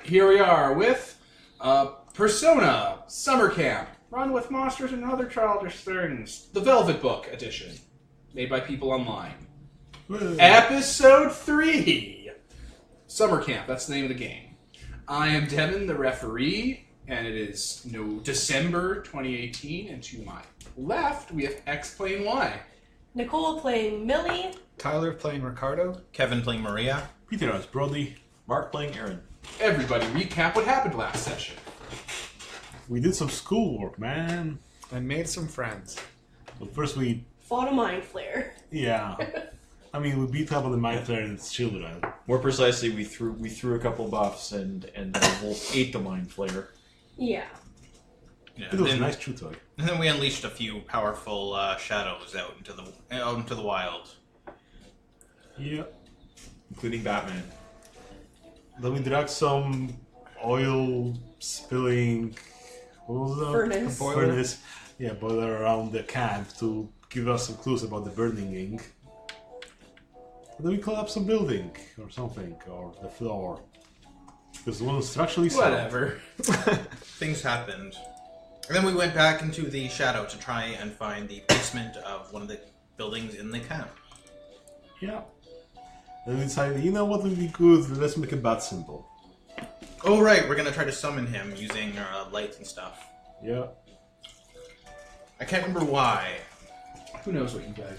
here we are with Persona Summer Camp. Run with monsters and other childish things. The Velvet Book edition. Made by people online. Episode 3. Summer Camp, that's the name of the game. I am Devin, the referee, and it is December 2018, and to my left, we have X playing Y. Nicole playing Millie. Tyler playing Ricardo. Kevin playing Maria. Peter as Brody. Mark playing Aaron. Everybody recap what happened last session. We did some schoolwork, man. And made some friends. But first we... Fought a mind flare. Yeah. I mean, we beat up on the Mind Flayer and its children. More precisely, we threw a couple buffs and the wolf ate the Mind Flayer. Yeah. Yeah, It was a nice chew toy. And then we unleashed a few powerful shadows out into the wild. Yeah. Including Batman. Then we dragged some oil spilling... What was that? Furnace. Furnace. Yeah, boiler around the camp to give us some clues about the burning ink. And then we collapsed some building or something, or the floor. Because one was structurally sound. Whatever. Things happened. And then we went back into the shadow to try and find the basement of one of the buildings in the camp. Yeah. And we decided, you know what would be good? Let's make a bat symbol. Oh right, we're gonna try to summon him using lights and stuff. Yeah. I can't remember why. Who knows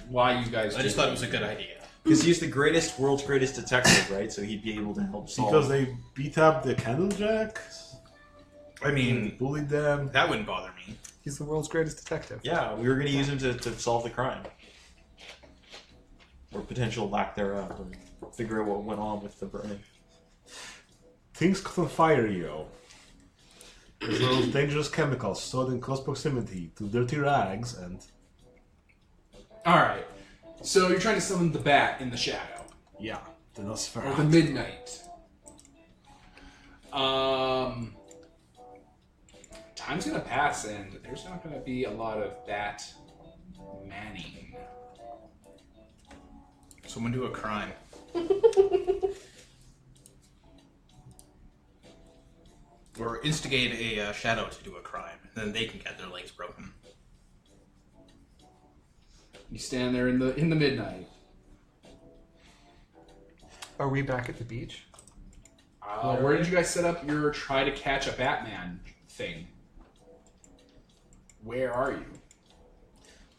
why you guys I just do thought it was a good idea. Because he's the world's greatest detective, right? So he'd be able to help solve... Because they beat up the Candlejacks. I mean, Bullied them. that wouldn't bother me. He's the world's greatest detective. Yeah, we were going to use him to solve the crime. Or potential lack thereof. Or figure out what went on with the burning. Things caught on fire, yo. There's those dangerous chemicals stored in close proximity to dirty rags and... Alright. So you're trying to summon the bat in the shadow. Yeah, the Or the Nosferatu. midnight. Time's gonna pass and there's not gonna be a lot of bat manning. Someone do a crime. Or instigate a shadow to do a crime. Then they can get their legs broken. You stand there in the midnight. Are we back at the beach? Where did you guys set up your try to catch a Batman thing? Where are you?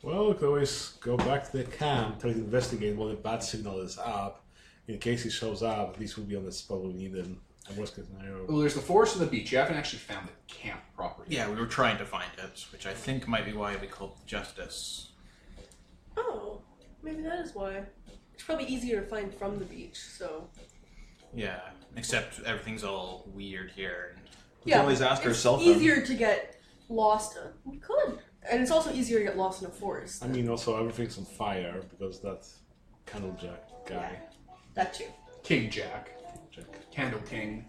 Well, we could always go back to the camp, try to investigate what the bat signal is up. In case he shows up, at least we'll be on the spot we need him. Worst case scenario. Well, there's the forest and the beach. You haven't actually found the camp properly. Yeah, we were trying to find it, which I think might be why we called Justice. Oh, maybe that is why. It's probably easier to find from the beach, so... Yeah, except everything's all weird here. We can always ask our cell it's phone. easier to get lost. We could. And it's also easier to get lost in a forest. I mean, also everything's on fire because that Candlejack guy. That too. King Jack. Candle King.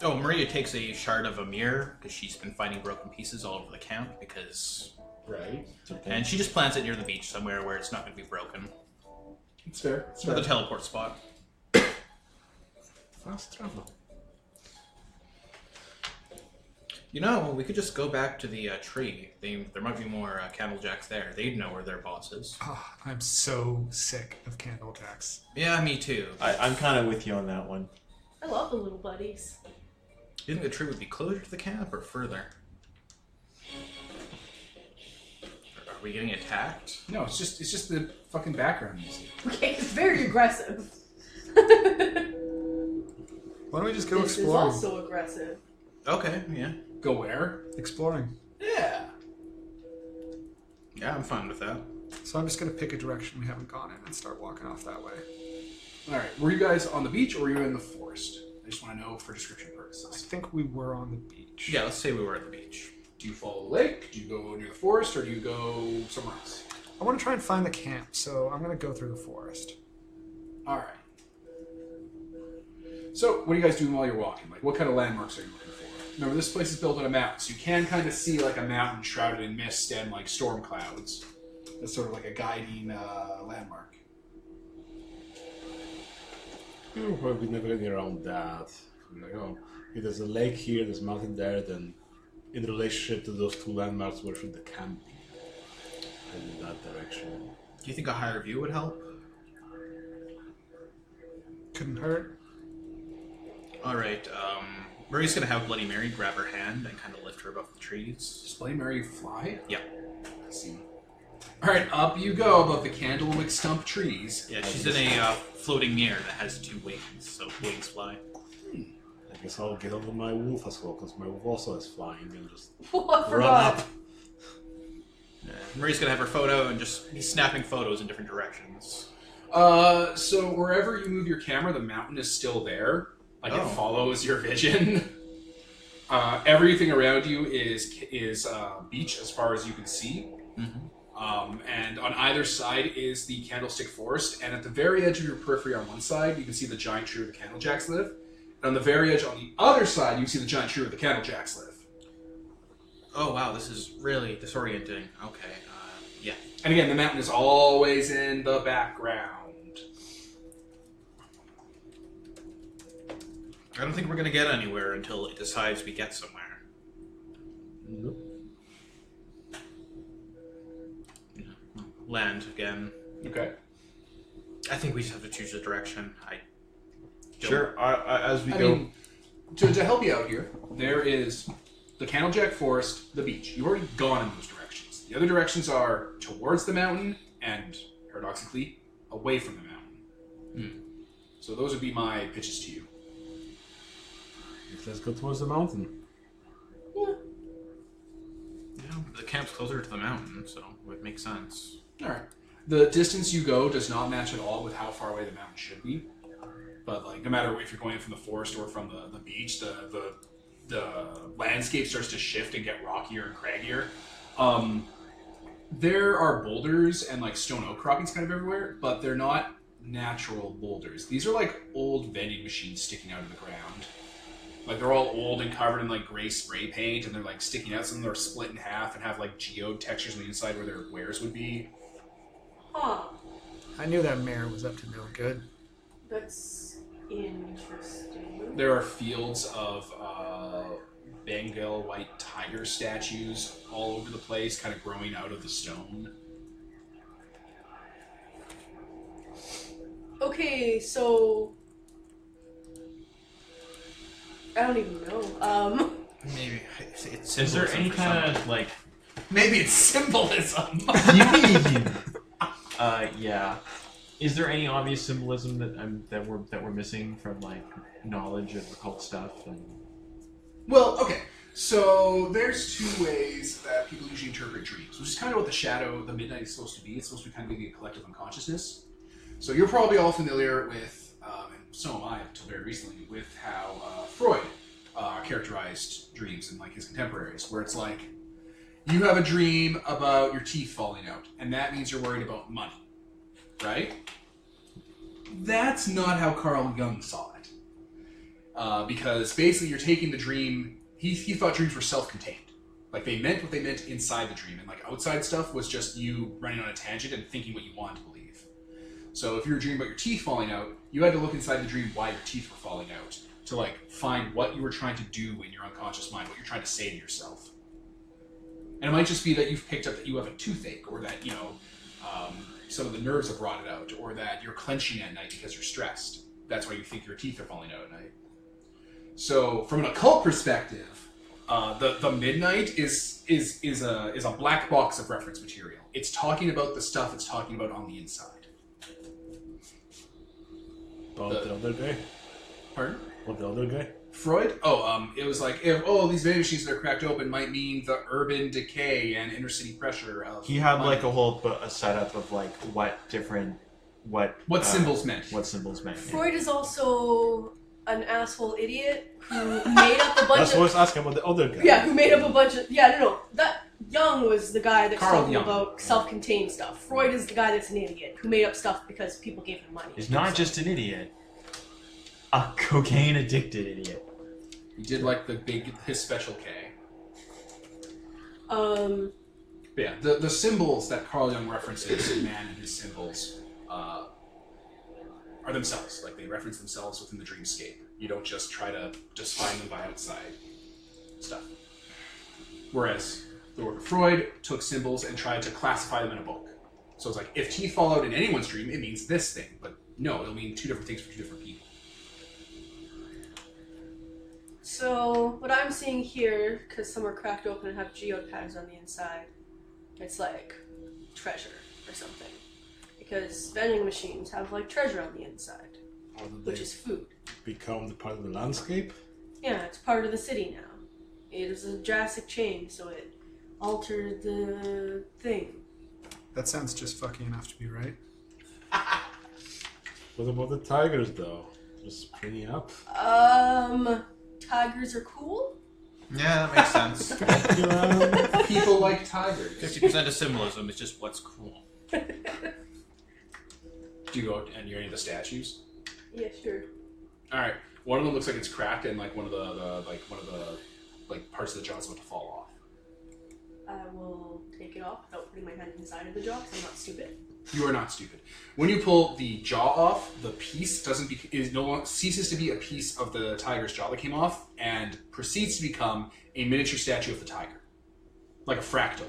Oh, Maria takes a shard of a mirror, because she's been finding broken pieces all over the camp, because... Right. And she just plants it near the beach somewhere where it's not going to be broken. It's fair. It's For the teleport spot. Fast travel. You know, we could just go back to the tree. There might be more Candlejacks there. They'd know where their boss is. Oh, I'm so sick of Candlejacks. Yeah, me too. I'm kind of with you on that one. I love the little buddies. Do you think the tree would be closer to the camp or further? Are we getting attacked? No, it's just the fucking background music. Okay, it's very aggressive. Why don't we just go This is exploring? also aggressive. Okay, yeah. Go where? Exploring. Yeah. Yeah, I'm fine with that. So I'm just going to pick a direction we haven't gone in and start walking off that way. Alright, were you guys on the beach or were you in the forest? I just want to know for description I purposes. think we were on the beach. Yeah, let's say we were at the beach. Do you follow the lake? Do you go near the forest or do you go somewhere else? I want to try and find the camp, so I'm going to go through the forest. Alright. So, what are you guys doing while you're walking? Like, what kind of landmarks are you looking for? Remember, this place is built on a mountain, so you can kind of see, like, a mountain shrouded in mist and, like, storm clouds. That's sort of like a guiding landmark. We were probably never getting around that. We're like, oh, If there's a lake here, there's a mountain there, then in relationship to those two landmarks, where should the camp be? And in that direction. Do you think a higher view would help? Couldn't hurt. Alright, Murray's gonna have Bloody Mary grab her hand and kind of lift her above the trees. Does Bloody Mary fly? Yeah. I see. Alright, up you go above the candlewick stump trees. Yeah, she's in a floating mirror that has 2 wings, so wings fly. I guess I'll get over my wolf as well, because my wolf also is flying and just Oh, I run forgot. up. Murray's gonna have her photo and just be snapping photos in different directions. So wherever you move your camera, the mountain is still there. Like Oh. it follows your vision. Everything around you is beach as far as you can see. And on either side is the Candlestick Forest. And at the very edge of your periphery on one side, you can see the giant tree where the Candlejacks live. And on the very edge on the other side, you can see the giant tree where the Candlejacks live. Oh wow, this is really disorienting. Okay, yeah. And again, the mountain is always in the background. I don't think we're gonna get anywhere until it decides we get somewhere. Nope. Land again. Okay. I think we just have to choose a direction. Sure. As we I go. mean, to help you out here, there is the Candlejack Forest, the beach. You've already gone in those directions. The other directions are towards the mountain and, paradoxically, away from the mountain. So those would be my pitches to you. Let's go towards the mountain. Yeah, the camp's closer to the mountain, so it would make sense. Alright. The distance you go does not match at all with how far away the mountain should be. But like, no matter if you're going in from the forest or from the beach, the landscape starts to shift and get rockier and craggier. There are boulders and like stone outcroppings kind of everywhere, but they're not natural boulders. These are like old vending machines sticking out of the ground. Like they're all old and covered in like gray spray paint, and they're like sticking out. Some of them are split in half and have like geode textures on the inside where their wares would be. Huh. I knew that mayor was up to no good. That's interesting. There are fields of Bengal white tiger statues all over the place, kind of growing out of the stone. Okay, so I don't even know. Maybe it's Is there symbolism any for kind something. of like? Maybe it's symbolism. Yeah. Is there any obvious symbolism that we're missing from like knowledge of occult stuff? And... Well, okay. So there's 2 ways that people usually interpret dreams, which is kind of what the shadow, the midnight, is supposed to be. It's supposed to be kind of a collective unconsciousness. So you're probably all familiar with, and so am I until very recently, with how Freud characterized dreams and like his contemporaries, where it's like you have a dream about your teeth falling out, and that means you're worried about money, right? That's not how Carl Jung saw it, because basically you're taking the dream. He thought dreams were self-contained, like they meant what they meant inside the dream, and like outside stuff was just you running on a tangent and thinking what you wanted to believe. So if you were dreaming about your teeth falling out, you had to look inside the dream why your teeth were falling out to like find what you were trying to do in your unconscious mind, what you're trying to say to yourself. And it might just be that you've picked up that you have a toothache, or that, you know, some of the nerves have rotted out, or that you're clenching at night because you're stressed. That's why you think your teeth are falling out at night. So from an occult perspective, the midnight is a black box of reference material. It's talking about the stuff it's talking about on the inside. About the other guy? Pardon? What the other guy? Freud? It was like, if these vending machines that are cracked open might mean the urban decay and inner city pressure of He had money. like a setup of like what symbols meant. What symbols meant. Freud is also an asshole idiot who made up a bunch That's what I of was asking about the other guy. yeah, who made up a bunch of no. That Jung was the guy that's Carl talking Jung. about self-contained stuff. Freud is the guy that's an idiot who made up stuff because people gave him money. He's not just an idiot. A cocaine addicted idiot. He did like his special K. Um. But yeah, the symbols that Carl Jung references in Man and His Symbols are themselves. Like, they reference themselves within the dreamscape. You don't just try to just find them by outside stuff. Whereas the work of Freud took symbols and tried to classify them in a book. So it's like, if teeth fall out in anyone's dream, it means this thing. But no, it'll mean two different things for two different people. So, what I'm seeing here, because some are cracked open and have geotags on the inside, it's like treasure or something. Because vending machines have like treasure on the inside, How did which they is food. become the part of the landscape? Yeah, it's part of the city now. It is a drastic change, so it altered the thing. That sounds just fucking enough to be right. What about the tigers, though? Just springing up? Tigers are cool? Yeah, that makes sense. People like tigers. 50% of symbolism is just what's cool. Do you go and you're any of the statues? Yeah, sure. All right. One of them looks like it's cracked, and like one of the parts of the jaw is about to fall off. I will take it off without putting my hand inside of the jaw, because I'm not stupid. You are not stupid. When you pull the jaw off, the piece ceases to be a piece of the tiger's jaw that came off, and proceeds to become a miniature statue of the tiger, like a fractal.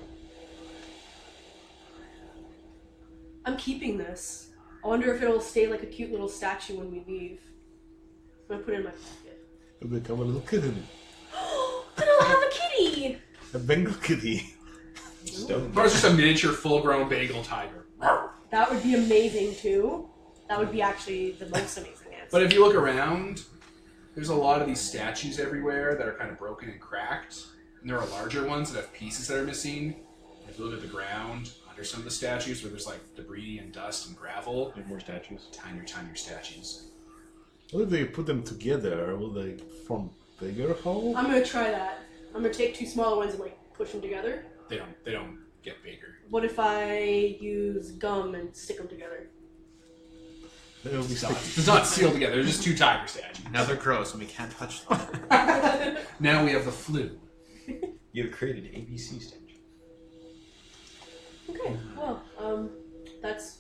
I'm keeping this. I wonder if it'll stay like a cute little statue when we leave. I'm gonna put it in my pocket. It'll become a little kitten. Then I'll have a kitty! A Bengal kitty. Or it's just a miniature, full-grown Bengal tiger. That would be amazing too. That would be actually the most amazing answer. But if you look around, there's a lot of these statues everywhere that are kind of broken and cracked. And there are larger ones that have pieces that are missing. If you look at the ground, under some of the statues where there's like debris and dust and gravel, Like more statues. tinier statues. What if they put them together? Will they form bigger hole? I'm gonna try that. I'm gonna take two smaller ones and like push them together. They don't get bigger. What if I use gum and stick them together? They'll be sticky. It's not sealed together. They're just two tiger statues. Now they're gross and we can't touch them. Now we have the flu. You have created an ABC statue. Okay, well, that's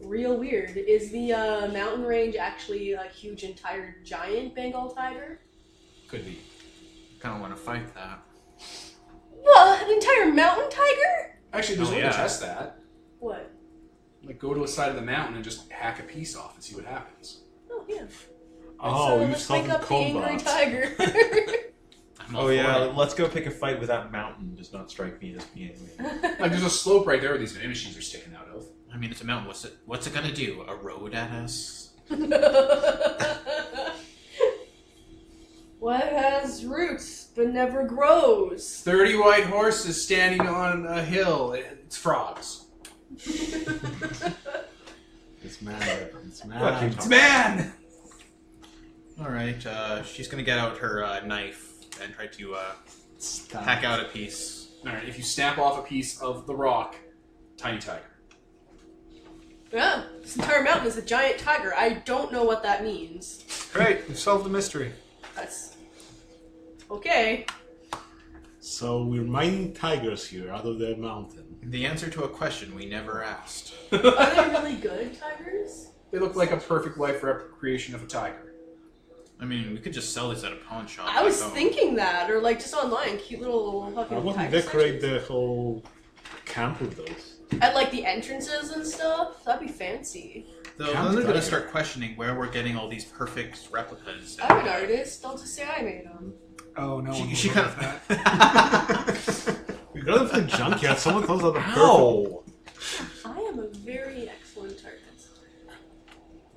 real weird. Is the mountain range actually a huge entire giant Bengal tiger? Could be. Kind of want to fight that. What? An entire mountain tiger? Actually, there's a way yeah. to test that. What? Like, go to a side of the mountain and just hack a piece off and see what happens. Oh, yeah. Oh, So you let's wake started up the angry combat. tiger. I'm all Oh for yeah, it. let's go pick a fight with that mountain. Does not strike me as being. Like, there's a slope right there where these vending machines are sticking out of. I mean, it's a mountain. What's it gonna do? A road at us? What has roots but never grows? 30 white horses standing on a hill. It's frogs. It's mad. It's mad. It's man! All right. She's gonna get out her knife and try to Stop. hack out a piece. Alright, if you snap off a piece of the rock, tiny tiger. Yeah, this entire mountain is a giant tiger. I don't know what that means. Great, we've solved the mystery. That's okay. So we're mining tigers here out of the mountain. The answer to a question we never asked. Are they really good tigers? They look like a perfect life recreation of a tiger. I mean, we could just sell these at a pawn shop. I was back home. thinking that, or like just online, cute little I fucking want to tiger decorate statues. the whole camp with those. At like the entrances and stuff. That'd be fancy. Though Camp then they're gonna tiger. start questioning where we're getting all these perfect replicas. I'm an artist. I'll just say I made them. Oh, no one She will kind love of. that. We got them from the junkyard. Someone thought of the purple. Ow! I am a very excellent artist.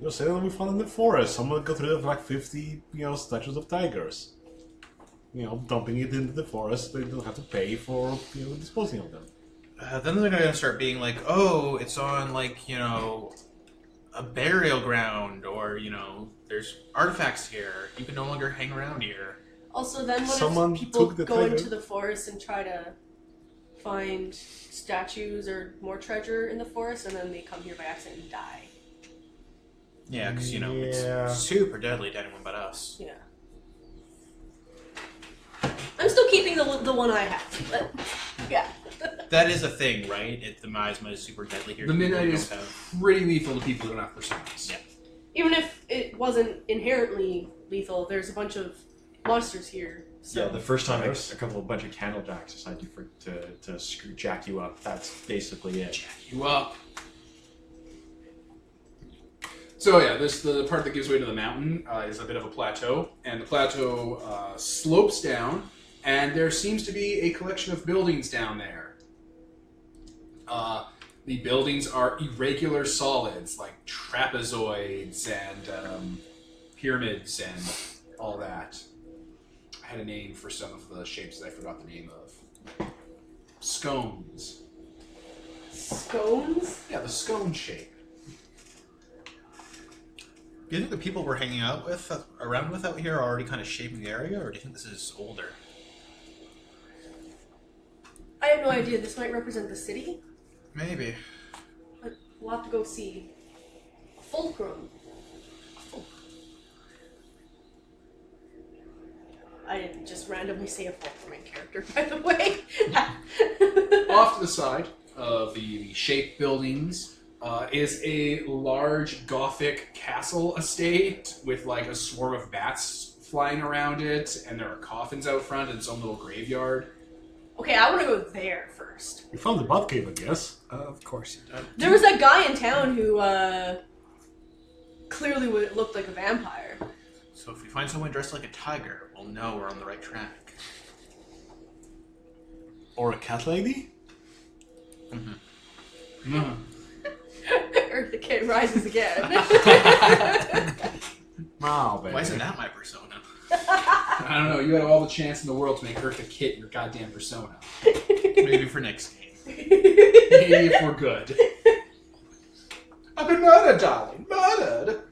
You say that we found in the forest. Someone got rid of like 50, statues of tigers. Dumping it into the forest. They don't have to pay for, disposing of them. Then they're gonna start being like, oh, it's on like a burial ground, or there's artifacts here. You can no longer hang around here. Also, then what Someone if people took the go tiger. into the forest and try to find statues or more treasure in the forest, and then they come here by accident and die? Yeah, because Yeah. it's super deadly to anyone but us. Yeah. I'm still keeping the one I have, but yeah. That is a thing, right? The miasma is super deadly here. The to people midnight who is don't have- pretty lethal to people who don't have personas. Yeah. Even if it wasn't inherently lethal. There's a bunch of monsters here. So. Yeah, the first time a bunch of candlejacks decide to jack you up, that's basically it. Jack you up. So yeah, the part that gives way to the mountain is a bit of a plateau, and the plateau slopes down, and there seems to be a collection of buildings down there. The buildings are irregular solids, like trapezoids and pyramids and all that. I had a name for some of the shapes that I forgot the name of. Scones. Scones? Yeah, the scone shape. Do you think the people we're hanging out with, around with out here, are already kind of shaping the area, or do you think this is older? I have no idea. This might represent the city. Maybe. But we'll have to go see. Fulcrum. I didn't just randomly say a Fulcrum character, by the way. Off to the side of the shape buildings is a large Gothic castle estate with like a swarm of bats flying around it, and there are coffins out front and its own little graveyard. Okay, I want to go there first. You found the Batcave, I guess. Of course you did. There was that guy in town who clearly looked like a vampire. So if we find someone dressed like a tiger, we'll know we're on the right track. Or a cat lady? Eartha Kitt rises again. Wow, baby. Why isn't that my persona? I don't know, you had all the chance in the world to make Eartha Kitt your goddamn persona. Maybe for next game. Maybe if we're good. I've been murdered, darling. Murdered!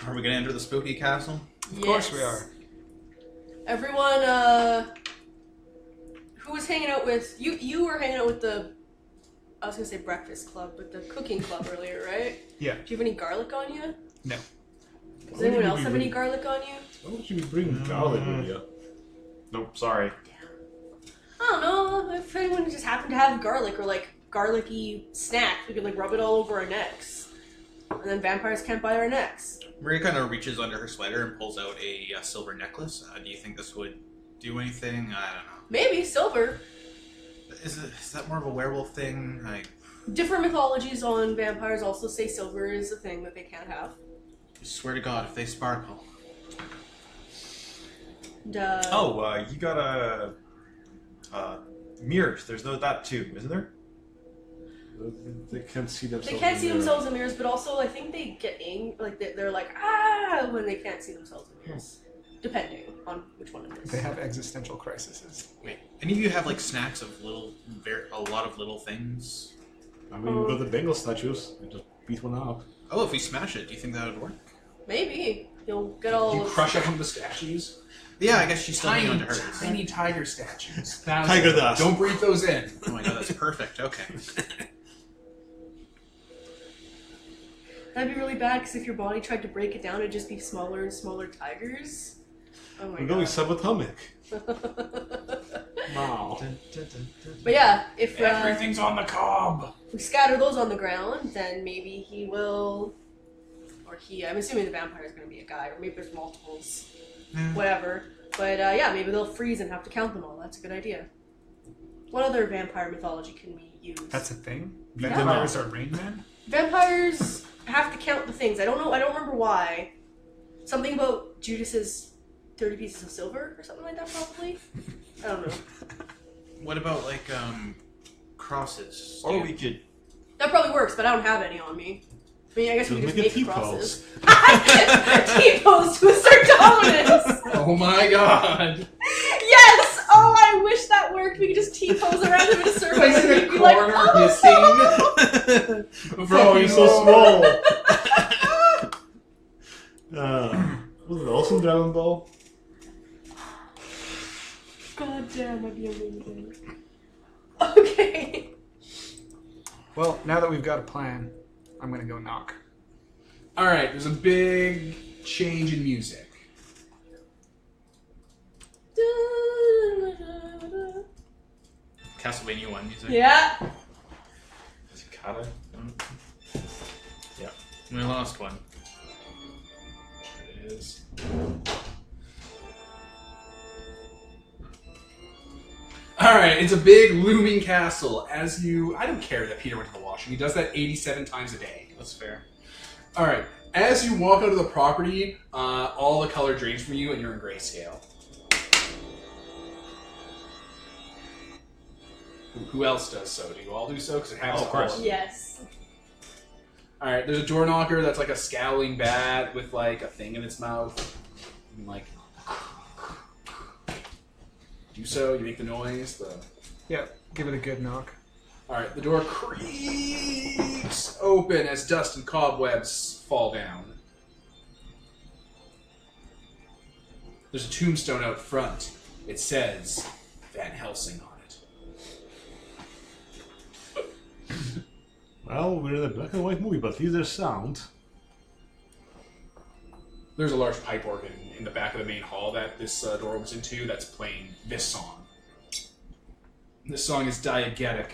Are we gonna enter the spooky castle? Of course we are. Everyone, who was hanging out with you were hanging out with I was gonna say breakfast club, but the cooking club earlier, right? Yeah. Do you have any garlic on you? No. Does anyone else have any garlic on you? Why would you bring garlic with you? Nope, sorry. I don't know. If anyone just happened to have garlic or like garlicky snack, we could like rub it all over our necks, and then vampires can't bite our necks. Maria kind of reaches under her sweater and pulls out a silver necklace. Do you think this would do anything? I don't know. Maybe silver. Is that more of a werewolf thing? Different mythologies on vampires also say silver is a thing that they can't have. I swear to God, if they sparkle. And, You got a mirrors. There's that too, isn't there? They can't see themselves. They can't see in the themselves in mirrors, but also I think they get angry, like they're like ah when they can't see themselves in mirrors, depending on which one it is. They have existential crises. Wait, any of you have like snacks of a lot of little things? I mean, we've got the Bengal statues. We just beat one up. Oh, if we smash it, do you think that would work? Maybe you'll get all. You crush up one of the statues? Yeah, I guess she's still hanging on to hers. Tiny tiger statues. Tiger dust. Don't breathe those in. Oh my God, that's perfect. Okay. That'd be really bad because if your body tried to break it down, it'd just be smaller and smaller tigers. Oh my We're going god. subatomic. Wow. But yeah, if Everything's on the cob. we scatter those on the ground, then maybe he will, or he. I'm assuming the vampire is going to be a guy, or maybe there's multiples, whatever. But yeah, maybe they'll freeze and have to count them all. That's a good idea. What other vampire mythology can we use? That's a thing? Yeah. Vampires are rain men? Vampires have to count the things. I don't know. I don't remember why. Something about Judas's 30 pieces of silver or something like that, probably. I don't know. What about like crosses? Or we could. That probably works, but I don't have any on me. I mean, I guess we Just can just make a make crosses. T-pose. T-pose to assert dominance! Oh my god. Yes! Oh, I wish that worked. We could just T-pose around him in a circle. Place and in he'd a be like, corner, oh, hissing. Bro, you're so small. Was it awesome Dragon Ball? God damn, that'd be amazing. Okay. Well, now that we've got a plan, I'm gonna go knock. Alright, there's a big change in music. Castlevania 1 music. Yeah. Is it Kata? We lost one. is. Alright, it's a big looming castle. As you... I don't care that Peter went to the washroom. He does that 87 times a day. That's fair. Alright, as you walk out of the property, all the color drains from you and you're in grayscale. Who else does so? Do you all do so? Because it happens Oh, of course. Yes. Alright, there's a door knocker that's like a scowling bat with like a thing in its mouth. And like... Do so, you make the noise, Yeah, give it a good knock. Alright, the door creaks open as dust and cobwebs fall down. There's a tombstone out front. It says Van Helsing on it. Well, we're in a black and white movie, but at least there's sound. There's a large pipe organ in the back of the main hall that this door opens into that's playing this song. This song is diegetic.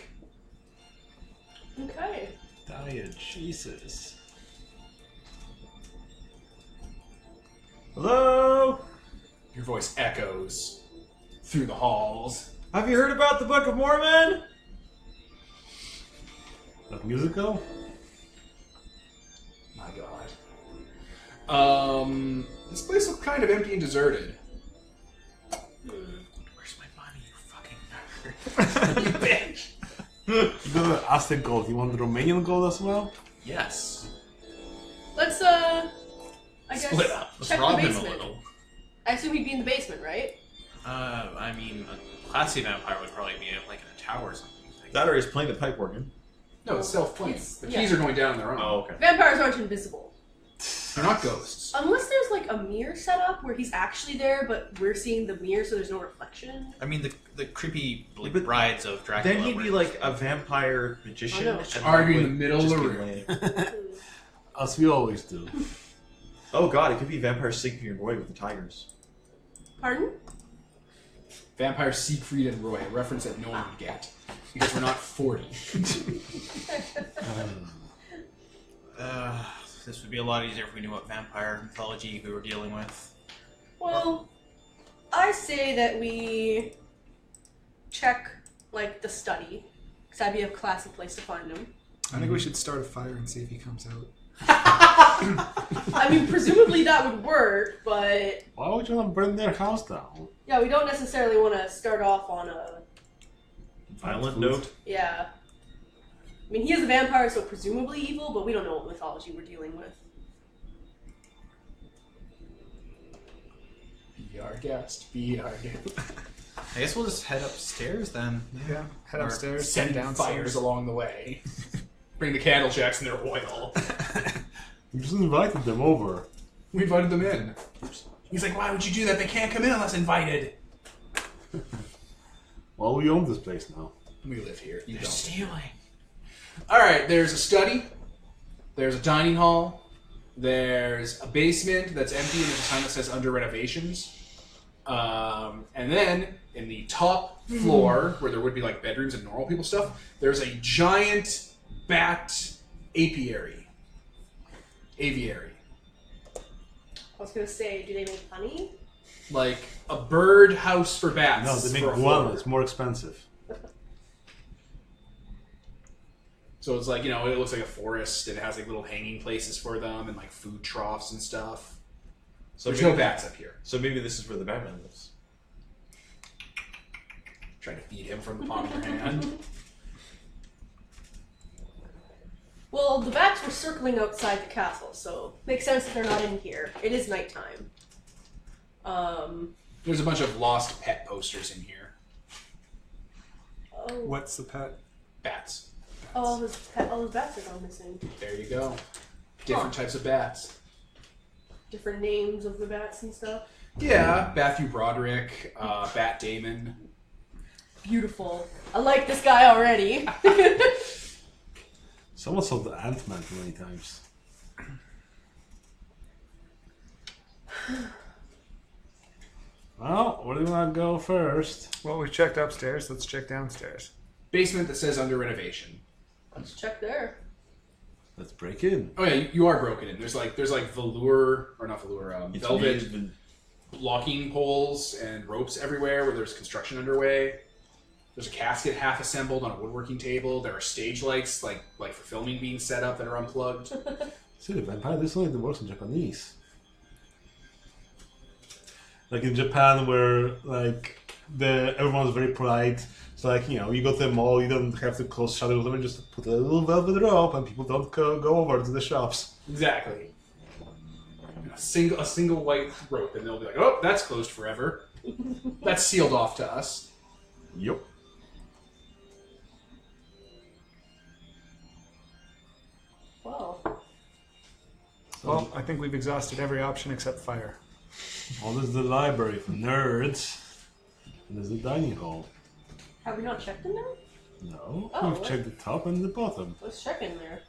Okay. Diet, Jesus. Hello? Your voice echoes through the halls. Have you heard about the Book of Mormon? That musical? My god. This place looks kind of empty and deserted. Where's my money, you fucking nerd? You bitch! You got the Aztec gold. You want the Romanian gold as well? Yes. Let's, I guess, Split up. Let's check the rob him a basement. little. I assume he'd be in the basement, right? I mean, a classy vampire would probably be like in a tower or something. That or he's playing the pipe organ. No, it's self-playing. It's- The yeah. keys are going down on their own. Oh, okay. Vampires aren't invisible. They're not ghosts. Unless there's like a mirror set up where he's actually there, but we're seeing the mirror so there's no reflection. I mean, the creepy like, But brides of Dracula. Then he'd be were- like a vampire magician. I know. and Arguing in would the middle of just the be room. lame. As we always do. Oh god, it could be vampire sleeping away with the tigers. Pardon? Vampire Siegfried and Roy, a reference that no one would get. Because we're not 40. This would be a lot easier if we knew what vampire mythology we were dealing with. Well, I say that we check like the study, because that'd be a classic place to find him. I think we should start a fire and see if he comes out. I mean, presumably that would work, but Why would you want to burn their house down? yeah, we don't necessarily want to start off on a Violent Food. note. yeah. I mean, he is a vampire, so presumably evil, but we don't know what mythology we're dealing with. Be our guest. Be our guest. I guess we'll just head upstairs then. Yeah, head Or upstairs, Send head fires downstairs. along the way. Bring the candle jacks and their oil. We just invited them over. We invited them in. He's like, why would you do that? They can't come in unless invited. Well, we own this place now. We live here. You They're don't. stealing. Alright, there's a study. There's a dining hall. There's a basement that's empty and there's a sign that says under renovations. And then in the top floor, where there would be like bedrooms and normal people stuff, there's a giant bat apiary. Aviary. I was gonna say, do they make honey? Like a bird house for bats. No, they make for a floor. guano. It's more expensive. So it's like, you know, it looks like a forest and it has like little hanging places for them and like food troughs and stuff. So There's maybe, no bats up here. So maybe this is where the Batman lives. Trying to feed him from the palm of your hand. Well, the bats were circling outside the castle, so makes sense that they're not in here. It is nighttime. There's a bunch of lost pet posters in here. Oh, What's the pet? Bats. all those bats are gone missing. There you go. Different types of bats. Different names of the bats and stuff. Yeah, Matthew Broderick, Bat Damon. Beautiful. I like this guy already. Someone saw the Ant-Man too many times. Well, where do you want to go first? Well, we checked upstairs. Let's check downstairs. Basement that says under renovation. Let's check there. Let's break in. Oh yeah, you are broken in. There's like velour or not velour, It's velvet weird. locking poles and ropes everywhere where there's construction underway. There's a casket half assembled on a woodworking table. There are stage lights like for filming being set up that are unplugged. See, the vampire, this is only the works in Japanese. Like in Japan, where like everyone's very polite. It's like, you know, you go to the mall, you don't have to close shutter with them, just put a little velvet rope, and people don't go over to the shops. Exactly. A single white rope, and they'll be like, "Oh, that's closed forever. That's sealed off to us." Yep. Well, I think we've exhausted every option except fire. Well, there's the library for nerds. And there's the dining hall. Have we not checked in there? No, Oh, we've what? checked the top and the bottom. Let's check in there.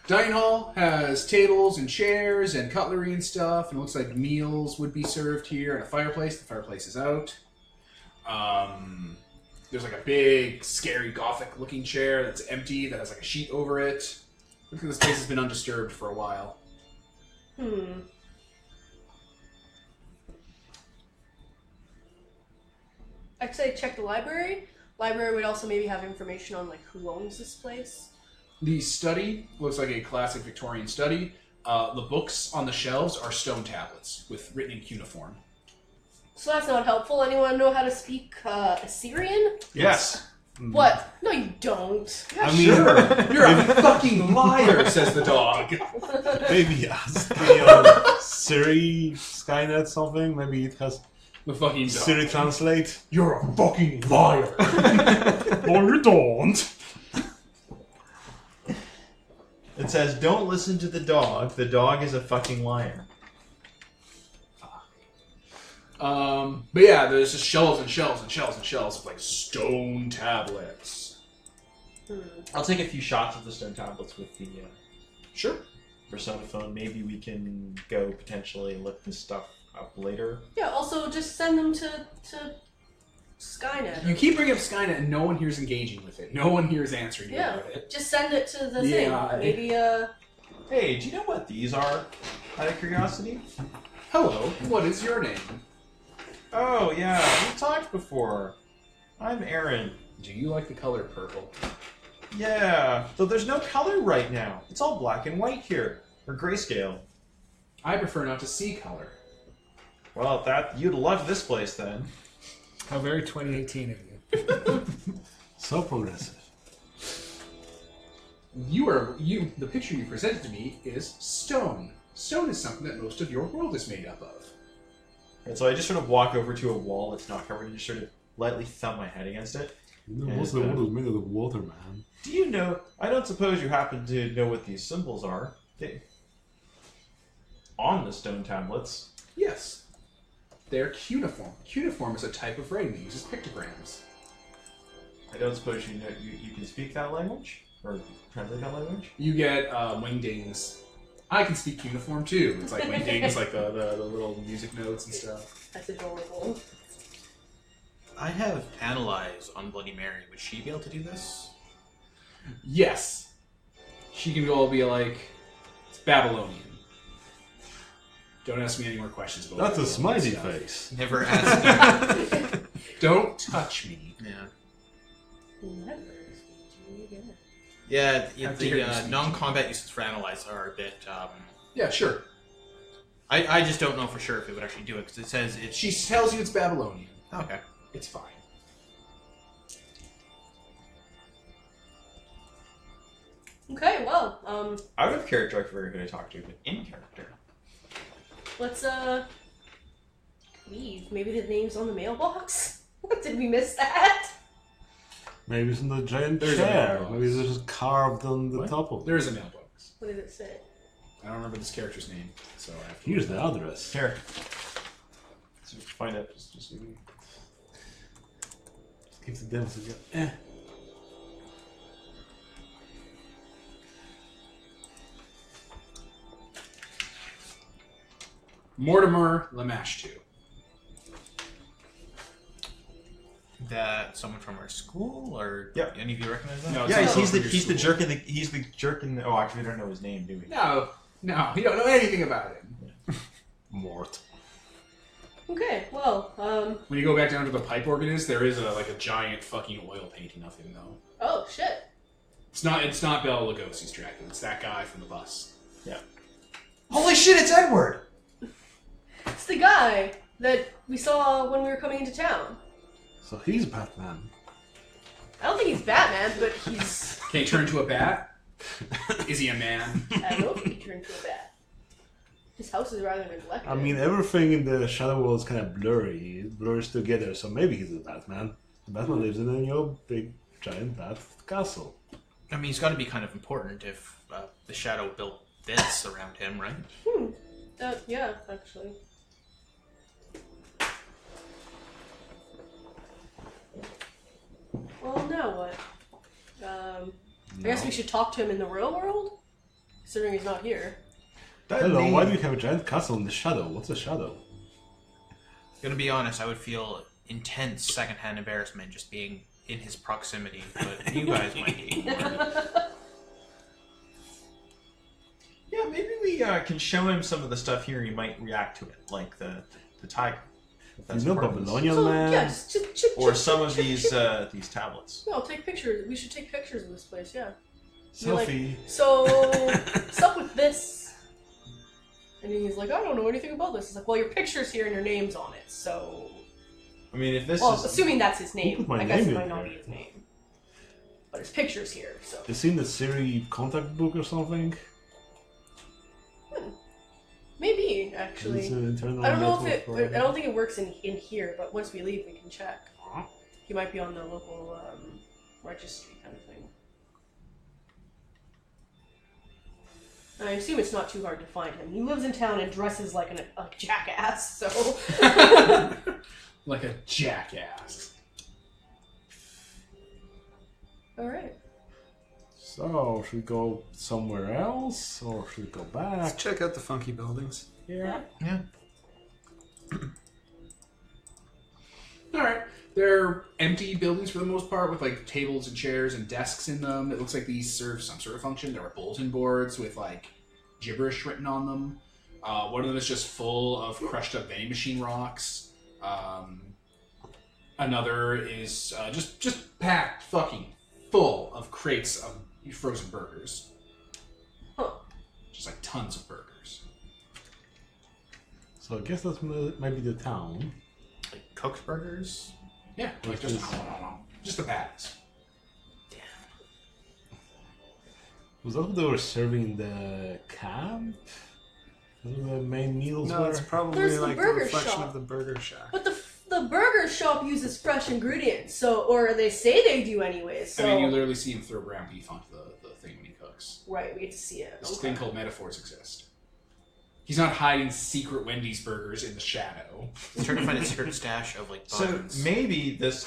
Dining hall has tables and chairs and cutlery and stuff, and it looks like meals would be served here, and a fireplace. The fireplace is out. There's like a big, scary, gothic-looking chair that's empty that has like a sheet over it. Looks like this place has been undisturbed for a while. I'd say check the library. Library would also maybe have information on like who owns this place. The study looks like a classic Victorian study. The books on the shelves are stone tablets with written in cuneiform. So that's not helpful. Anyone know how to speak Assyrian? Yes. What? No, you don't. Yeah, you're a fucking liar, says the dog. Maybe ask the Siri, Skynet something. Maybe it has The fucking dog. Siri translate. You're a fucking liar. No, you don't. It says, "Don't listen to the dog. The dog is a fucking liar." But yeah, there's just shelves and shelves and shelves and shelves of like stone tablets. I'll take a few shots of the stone tablets with the Sure. Persona phone. Maybe we can go potentially look this stuff up later. Yeah. Also, just send them to Skynet. You keep bringing up Skynet and no one here's engaging with it. No one here is answering you Yeah. about it. Just send it to the Yeah, thing. Maybe Hey, do you know what these are? Out of curiosity. Hello, what is your name? Oh yeah, we've talked before. I'm Aaron. Do you like the color purple? Yeah, though there's no color right now. It's all black and white here, or grayscale. I prefer not to see color. Well, you'd love this place then. How very 2018 of you. So progressive. The picture you presented to me is stone. Stone is something that most of your world is made up of. And so I just sort of walk over to a wall that's not covered and just sort of lightly thump my head against it. You know, most of the world was made out of water, man. Do you know? I don't suppose you happen to know what these symbols are. On the stone tablets. Yes. They're cuneiform. Cuneiform is a type of writing that uses pictograms. I don't suppose you know you can speak that language or translate that language. You get wingdings. I can speak cuneiform too. It's like wingdings, like the little music notes and stuff. that's adorable. I have analyze on Bloody Mary. Would she be able to do this? Yes. She can go be like, it's Babylonian. Don't ask me any more questions about That's a Babylonian smiley stuff. face. Never asked. Don't touch me. Yeah. Never speak to me again. Yeah, Have to hear you the speak. non-combat uses for analyze are a bit. Yeah, sure. I just don't know for sure if it would actually do it because it says it's. She tells you it's Babylonian. Okay. It's fine. Okay, well, Out of character, I feel very good to talk to, but in character. let's leave. Maybe the name's on the mailbox. Did we miss that? Maybe it's in the giant There's a chair. mailbox. Maybe it's just carved on the What? top of it. There is a mailbox. What did it say? I don't remember this character's name, so I have to. Here's the address. Here. So find it. Just Give the devil some. Eh. Mortimer Lamashtu. that someone from our school, or any of you recognize that? No, Yeah, it's he's not the from your jerk school. in the jerk in. Oh, actually, we don't know his name, do we? No, you don't know anything about him. Mort. Okay, well, When you go back down to the pipe organist, there is a giant fucking oil painting of him, though. oh shit. It's not Bela Lugosi's Dracula. It's that guy from the bus. Yeah. Holy shit! It's Edward. It's the guy that we saw when we were coming into town. So he's Batman. I don't think he's Batman, but he's... Can he turn into a bat? Is he a man? I don't know if he turned into a bat. His house is rather neglected. I mean, everything in the Shadow World is kind of blurry. It blurs together, so maybe he's a Batman. The Batman lives in a big, giant bat castle. I mean, he's got to be kind of important if the Shadow built this around him, right? Yeah, actually. Well, now what? I guess we should talk to him in the real world? Considering he's not here. Hello, why do you have a giant castle in the Shadow? What's a Shadow? Gonna be honest, I would feel intense secondhand embarrassment just being in his proximity, but you guys might be. Yeah, maybe we can show him some of the stuff here. He might react to it, like the tiger. You know Babylonian So, man? yeah, just Or some of these tablets. No, take pictures. We should take pictures of this place, yeah. Selfie. So, what's up with this? And he's like, I don't know anything about this. It's like, well, your picture's here and your name's on it, so... I mean, if this Well, is assuming that's his name. put my I guess name it in might not here? be his name. But his picture's here, so... You seen the Siri contact book or something? Maybe, actually. It's an internal I don't know if network it... for- I don't think it works in here, but once we leave, we can check. He might be on the local registry kind of thing. I assume it's not too hard to find him. He lives in town and dresses like a jackass, so... Like a jackass. Alright. So, should we go somewhere else? Or should we go Let's back? check out the funky buildings. Yeah. Yeah. Alright. They're empty buildings for the most part with like tables and chairs and desks in them. It looks like these serve some sort of function. There are bulletin boards with like gibberish written on them. One of them is just full of crushed up vending machine rocks. Another is just packed fucking full of crates of frozen burgers. Huh. Just like tons of burgers. So I guess that's maybe the town. Like Cook's Burgers? Yeah, like just the patties. Was that what they were serving in the camp? Those were the main meals No, were? it's probably There's the like the burger reflection shop. of the burger shack. But the burger shop uses fresh ingredients, so... Or they say they do anyways, so... I mean, you literally see him throw ground beef onto the thing when he cooks. Right, we get to see it. This Okay. thing called metaphors exist. He's not hiding secret Wendy's burgers in the shadow. He's trying to find a secret stash of like so buns. maybe this.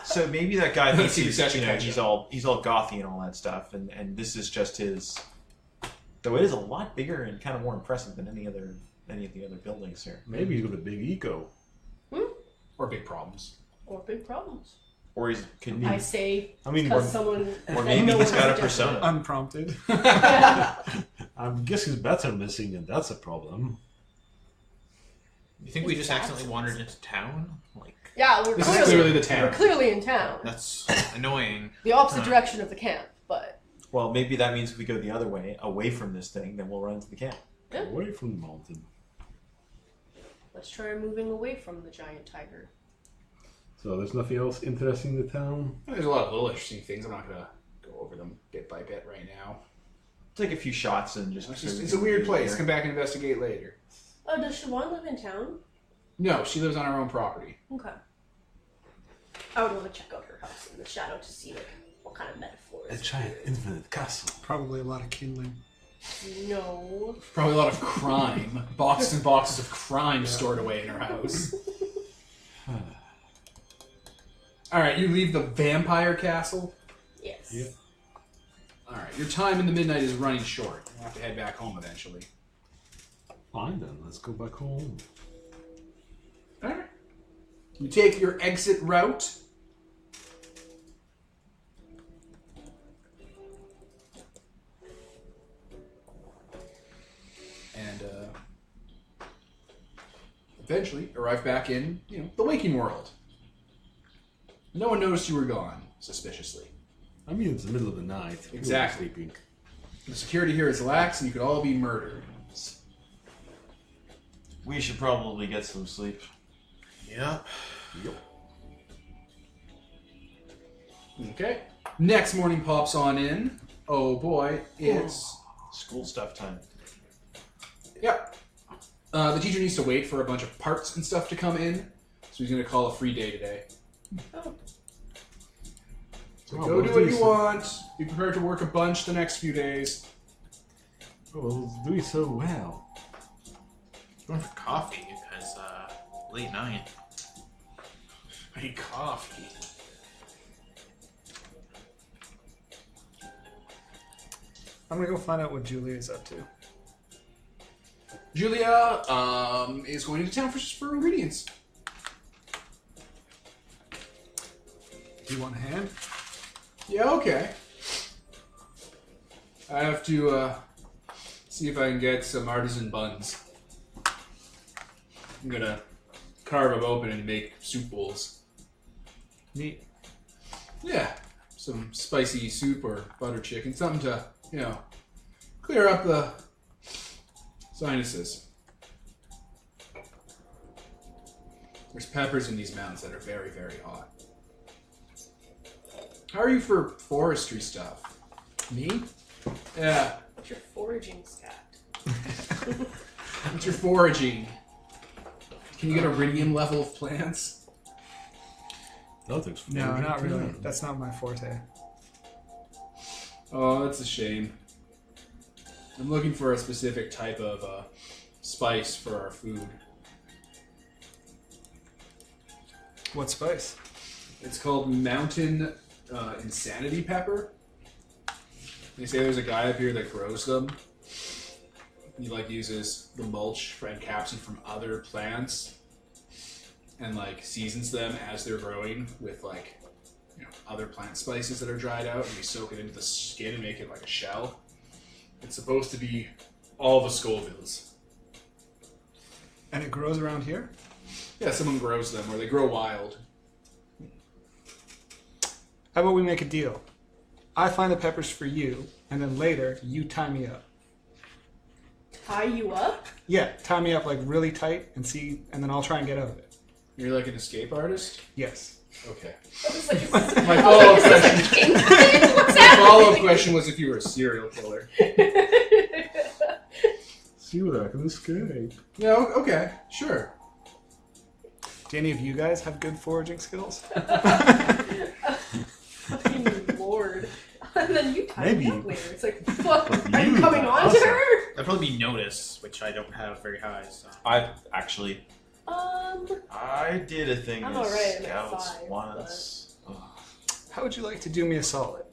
So maybe that guy thinks See the he's, session you know, catch he's up. all gothy and all that stuff, and this is just his. Though it is a lot bigger and kind of more impressive than any of the other buildings here. Maybe he's got a big ego. Or big problems. Or big problems. Or he's could I say I mean, because someone... or maybe he's got a persona. Unprompted. I guess his bats are missing, and that's a problem. You think we Is just that- accidentally wandered into town? Like, Yeah, we're This is clearly, clearly the town. we're clearly in town. that's annoying. The opposite direction of the camp, but... Well, maybe that means if we go the other way, away from this thing, then we'll run into the camp. Yeah. Away from the mountain. Let's try moving away from the giant tiger. So there's nothing else interesting in the town? There's a lot of little interesting things. I'm not going to go over them bit by bit right now. Take a few shots and just. It's a weird place. Come back and investigate later. Oh, does Siobhan live in town? No, she lives on her own property. Okay. I would want to check out her house in the shadow to see what kind of metaphors. A giant infinite castle. Probably a lot of kindling. No. Probably a lot of crime. Boxes and boxes of crime stored away in her house. Alright, you leave the vampire castle. Yes. Yeah. Alright, your time in the midnight is running short. You'll have to head back home eventually. Fine then, let's go back home. Alright. You take your exit route. And eventually arrive back in, the waking world. No one noticed you were gone, suspiciously. I mean, it's the middle of the night. People are Exactly. sleeping. The security here is lax, and you could all be murdered. We should probably get some sleep. Yep. Okay. Next morning pops on in. Oh boy, it's... School stuff time. Yep. The teacher needs to wait for a bunch of parts and stuff to come in, so he's going to call a free day today. Oh. So Oh, go well, do what you decent. want. Be prepared to work a bunch the next few days. Oh, it's doing so well. Going for coffee because late night. I need coffee. I'm gonna go find out what Julia's up to. Julia is going into town for ingredients. Do you want a hand? Yeah, okay. I have to see if I can get some artisan buns. I'm gonna carve them open and make soup bowls. Neat. Yeah, some spicy soup or butter chicken, something to, clear up the sinuses. There's peppers in these mountains that are very, very hot. How are you for forestry stuff? Me? Yeah. What's your foraging stat? What's your foraging? Can you get iridium level of plants? Nothing's No, foraging not really. plan. That's not my forte. Oh, that's a shame. I'm looking for a specific type of spice for our food. What spice? It's called Mountain Insanity Pepper. They say there's a guy up here that grows them. He uses the mulch and capsule from other plants and seasons them as they're growing with other plant spices that are dried out, and you soak it into the skin and make it like a shell. It's supposed to be all the Scovilles. And it grows around here? Yeah, someone grows them, or they grow wild. How about we make a deal? I find the peppers for you, and then later you tie me up. Tie you up? Yeah, tie me up really tight and then I'll try and get out of it. You're like an escape artist? Yes. Okay. I was like, My follow-up is question. this a kingpin? What's My follow-up question was if you were a serial killer. happening? See what I can escape. Yeah, okay, sure. Do any of you guys have good foraging skills? Fucking lord. And then you tie me Maybe. up later. It's like, fuck, But are you you coming are on to awesome. her? That'd probably be notice, which I don't have very high. So. I actually, Um, I did a thing I'm as alright, I'm at scouts 5, once. How would you like to do me a solid?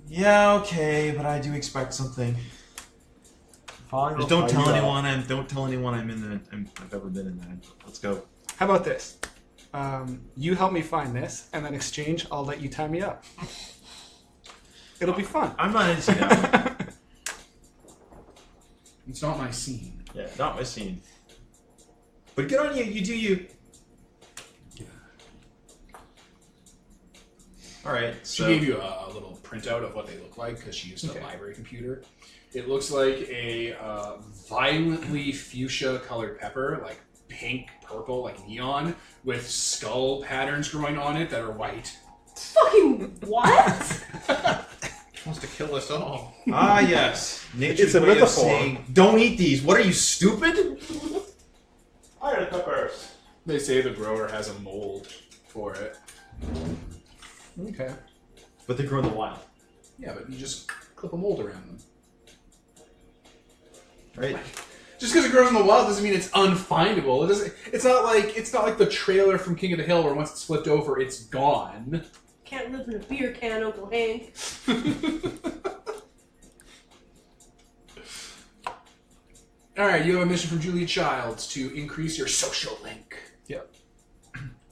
Yeah, okay, but I do expect something. Fine, Just I'll don't tie tell you anyone. up. Don't tell anyone I've ever been in that. Let's go. How about this? You help me find this, and then exchange, I'll let you tie me up. It'll be fun. I'm not into that. It's not my scene. Yeah, not my scene. But good on you. You do you. All right. She So gave you a little printout of what they look like because she used a library computer. It looks like a violently fuchsia-colored pepper, like pink, purple, like neon, with skull patterns growing on it that are white. fucking what? She wants to kill us all. ah yes, nature's It's a way of metaphor. saying, don't eat these. What are you, stupid? Iron peppers. They say the grower has a mold for it. Okay. But they grow in the wild, Yeah, but you just clip a mold around them. right? Just because it grows in the wild doesn't mean it's unfindable. It doesn't. It's not like the trailer from King of the Hill where once it's flipped over, it's gone. Can't live in a beer can, Uncle Hank. All right, you have a mission from Julia Childs to increase your social link. Yep.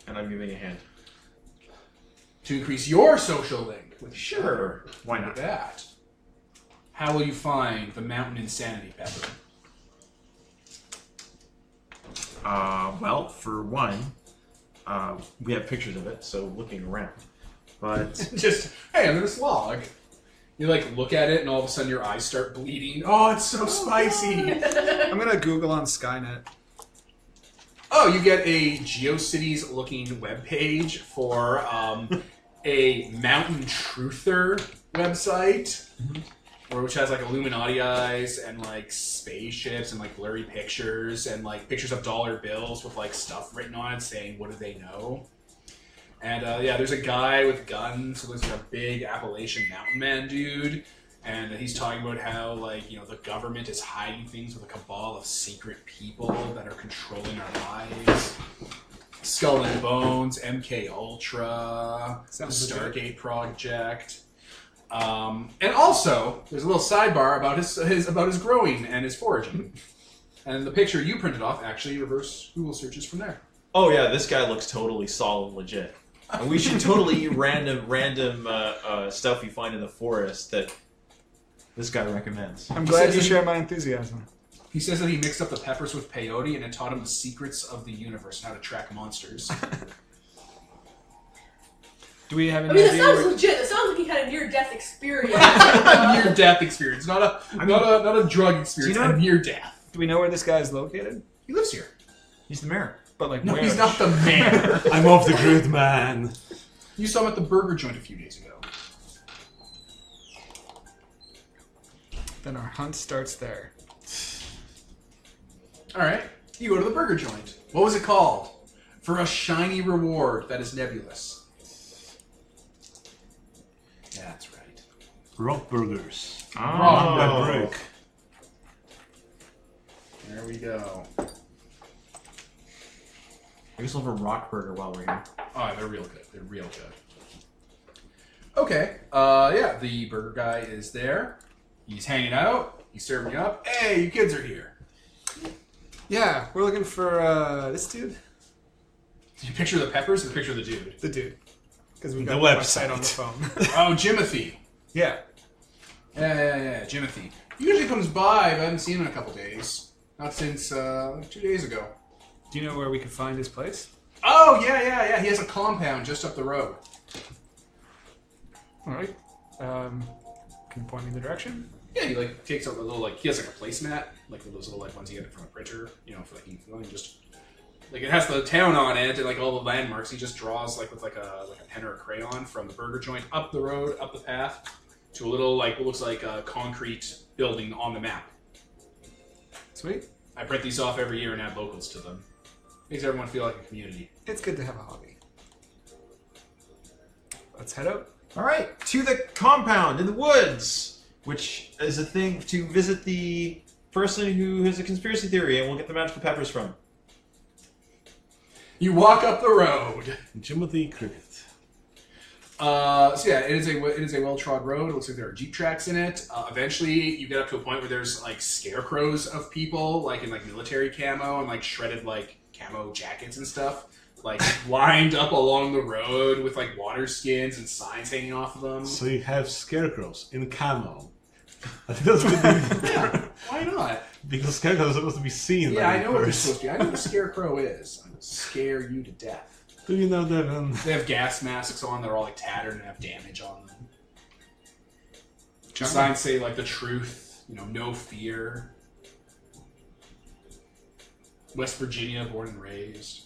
And I'm giving a hand. To increase your social link with Sure. Why Look not? at that. How will you find the mountain insanity pepper? Well, for one, we have pictures of it, so looking around. But Just, hey, I'm in this log. You like look at it, and all of a sudden your eyes start bleeding. Oh, it's so spicy. I'm gonna Google on Skynet. Oh, you get a GeoCities looking webpage for a Mountain Truther website, which has like Illuminati eyes and like spaceships and like blurry pictures and like pictures of dollar bills with like stuff written on it saying what do they know. And yeah, there's a guy with guns who looks like a big Appalachian mountain man dude. And he's talking about how, like, you know, the government is hiding things with a cabal of secret people that are controlling our lives. Skull and Bones, MK Ultra, the Sounds Stargate Project. And also, there's a little sidebar about his growing and his foraging. And the picture you printed off actually reverse Google searches from there. oh yeah, this guy looks totally solid, legit. And we should totally eat random stuff we find in the forest that this guy recommends. I'm He glad says you that- share my enthusiasm. He says that he mixed up the peppers with peyote and it taught him the secrets of the universe and how to track monsters. Do we have I any mean, that idea? sounds where- legit. It sounds like he had a near-death experience. Near-death experience, not a drug experience. Do you know- A near-death. Do we know where this guy is located? He lives here. He's the mayor. But like, No, where? he's not the mayor. I'm off the grid, man. You saw him at the burger joint a few days ago. Then our hunt starts there. All right, you go to the burger joint. What was it called? For a shiny reward that is nebulous. Yeah, that's right. Rock burgers. Rock By brick. There we go. I guess we'll have a rock burger while we're here. Oh, they're real good. They're real good. Okay. Yeah, the burger guy is there. He's hanging out. He's serving you up. Hey, you kids are here. Yeah, we're looking for this dude. Did you picture the peppers or the picture of the dude? The dude. Because we The got the website. website on the phone. Oh, Jimothy. Yeah. Yeah, Jimothy. He usually comes by, but I haven't seen him in a couple days. Not since 2 days ago. Do you know where we could find his place? Oh, yeah. He has a compound just up the road. All right. Can you point me in the direction? Yeah, he like takes out a little he has like a placemat, like those little like ones you get from a printer, you know, for like and just like it has the town on it and like all the landmarks. He just draws like with like a pen or a crayon from the burger joint up the road, up the path to a little like what looks like a concrete building on the map. Sweet. I print these off every year and add locals to them. Makes everyone feel like a community. It's good to have a hobby. Let's head out. All right, to the compound in the woods, which is a thing to visit the person who has a conspiracy theory and we'll get the magical peppers from. You walk up the road. Timothy Cricket. So yeah, it is a well-trod road. It looks like there are jeep tracks in it. Eventually, you get up to a point where there's like scarecrows of people, like in like military camo and like shredded like camo jackets and stuff, like lined up along the road with like water skins and signs hanging off of them. So you have scarecrows in camo. I think that's what they Yeah, why not? because scarecrows are supposed to be seen. Yeah, by I know what they're first. supposed to be. I know what a scarecrow is. I will scare you to death. Do you know, Devin? They have gas masks on. They're all like tattered and have damage on them. Signs say like the truth, you know, no fear. West Virginia, born and raised.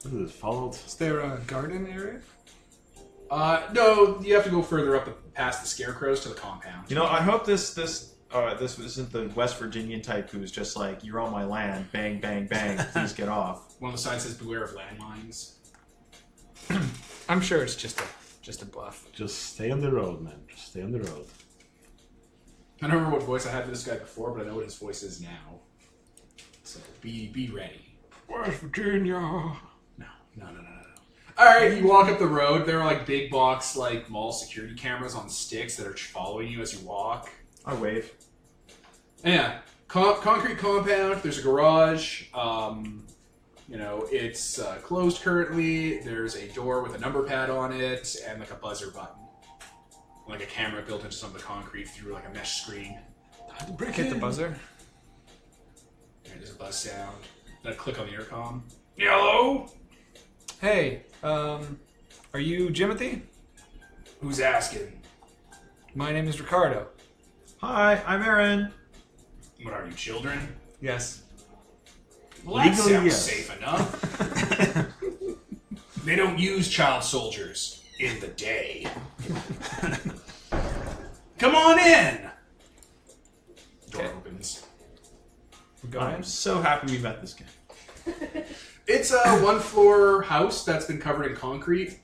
What is this, followed? Is there a garden area? No, you have to go further up past the scarecrows to the compound. You know, I hope this isn't the West Virginian type who's just like, you're on my land, bang, bang, bang, please get off. One of the signs says beware of landmines. I'm sure it's just a bluff. Just stay on the road, man. Just stay on the road. I don't remember what voice I had for this guy before, but I know what his voice is now. So be ready. West Virginia. No. Alright, you walk up the road. There are like big box like mall security cameras on sticks that are following you as you walk. I wave. Yeah. Concrete compound. There's a garage. You know, it's closed currently. There's a door with a number pad on it and like a buzzer button. Like a camera built into some of the concrete through like a mesh screen. Hit the buzzer. There's a buzz sound. Then I click on the intercom. Hello? Hey, are you Jimothy? Who's asking? My name is Ricardo. Hi, I'm Aaron. What are you, children? Yes. Well, that Legally, sounds yes. safe enough. They don't use child soldiers in the day. Come on in! Door Okay. opens. Go I'm ahead. so happy we met this guy. It's a one-floor house that's been covered in concrete.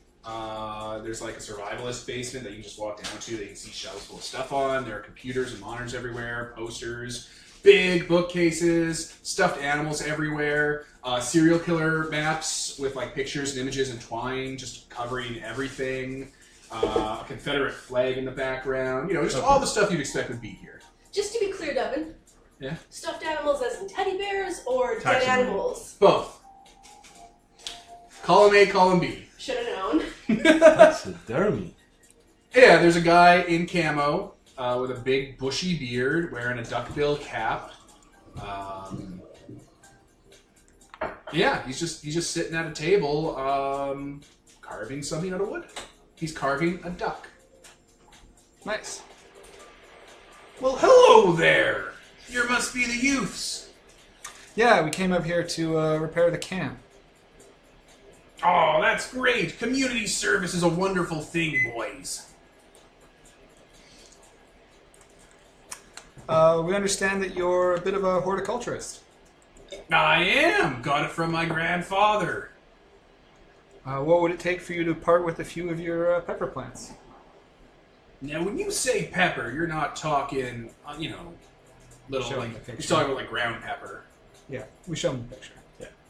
There's like a survivalist basement that you can just walk down to that you can see shelves full of stuff on. There are computers and monitors everywhere, posters, big bookcases, stuffed animals everywhere, serial killer maps with like pictures and images entwined, just covering everything. A Confederate flag in the background. You know, just all the stuff you'd expect would be here. Just to be clear, Devin. Yeah? Stuffed animals as in teddy bears or dead Taxidermy. animals? Both. Column A, column B. Should have known. That's a dermy. Yeah, there's a guy in camo with a big bushy beard, wearing a duckbill cap. Yeah, he's just sitting at a table, carving something out of wood. He's carving a duck. Nice. Well, hello there. You must be the youths. Yeah, we came up here to repair the camp. Oh, that's great. Community service is a wonderful thing, boys. We understand that you're a bit of a horticulturist. I am. Got it from my grandfather. What would it take for you to part with a few of your pepper plants? Now, when you say pepper, you're not talking, little, Show like, me the you're picture. talking about, like, ground pepper. Yeah, we show them the picture.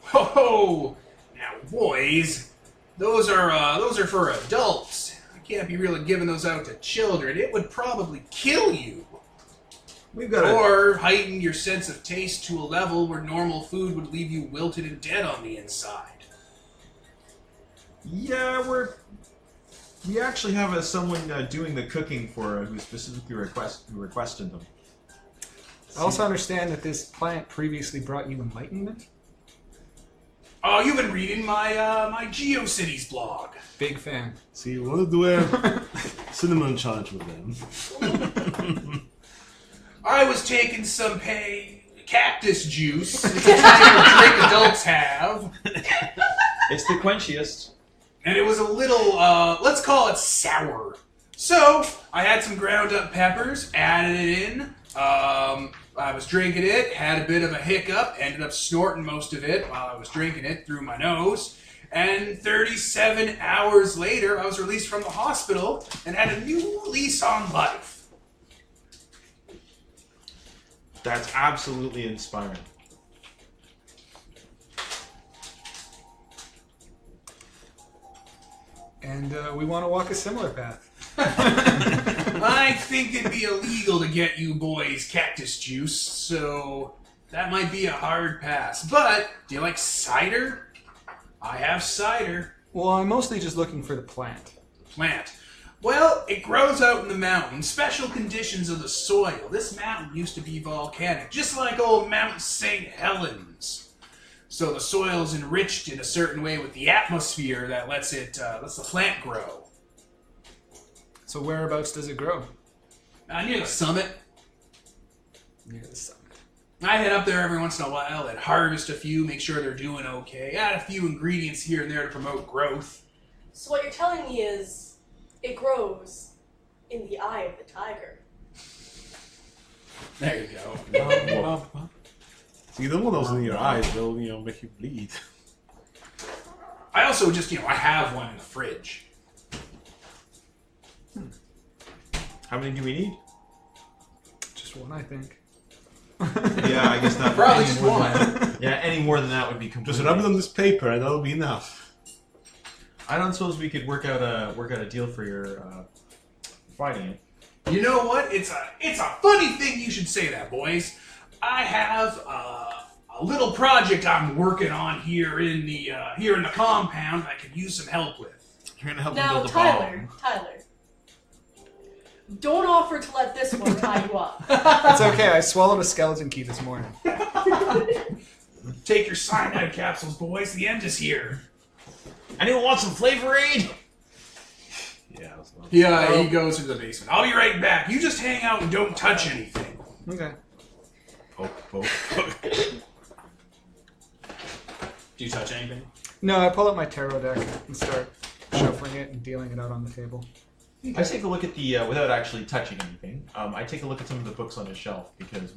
Ho ho! Now, boys, those are for adults. I can't be really giving those out to children. It would probably kill you. We've got a... Or heighten your sense of taste to a level where normal food would leave you wilted and dead on the inside. Yeah, we actually have someone doing the cooking for who specifically requested them. I also understand that this plant previously brought you enlightenment. Oh, you've been reading my my GeoCities blog. Big fan. See, we want to do a cinnamon challenge with them. I was taking some cactus juice. It's a type of drink adults have. It's the quenchiest. And it was a little, let's call it sour. So, I had some ground up peppers, added it in. I was drinking it, had a bit of a hiccup, ended up snorting most of it while I was drinking it through my nose. And 37 hours later, I was released from the hospital and had a new lease on life. That's absolutely inspiring. And we want to walk a similar path. I think it'd be illegal to get you boys cactus juice, so that might be a hard pass. But, do you like cider? I have cider. Well, I'm mostly just looking for the plant. Plant. Well, it grows out in the mountains, special conditions of the soil. This mountain used to be volcanic, just like old Mount St. Helens. So the soil's enriched in a certain way with the atmosphere that lets the plant grow. So whereabouts does it grow? Near the summit. Near the summit. I head up there every once in a while and harvest a few, make sure they're doing okay. Add a few ingredients here and there to promote growth. So what you're telling me is, it grows in the eye of the tiger. There you go. See, you don't want those in your eyes; they'll, make you bleed. I also just, I have one in the fridge. How many do we need? Just one, I think. Yeah, I guess not. Probably just one. Yeah, any more than that would be completely... Just rub it on this paper, and that'll be enough. I don't suppose we could work out a deal for your fighting it. You know what? It's a funny thing you should say that, boys. I have a a little project I'm working on here in the compound I could use some help with. You're gonna help them Now, build a Tyler, bomb. don't offer to let this one tie you up. It's okay. I swallowed a skeleton key this morning. Take your cyanide capsules, boys. The end is here. Anyone want some flavor aid? Yeah. That's not... Yeah, he goes into the basement. I'll be right back. You just hang out and don't touch anything. Okay. Poke. Do you touch anything? No, I pull out my tarot deck and start shuffling it and dealing it out on the table. I take a look at the, without actually touching anything, I take a look at some of the books on his shelf, because...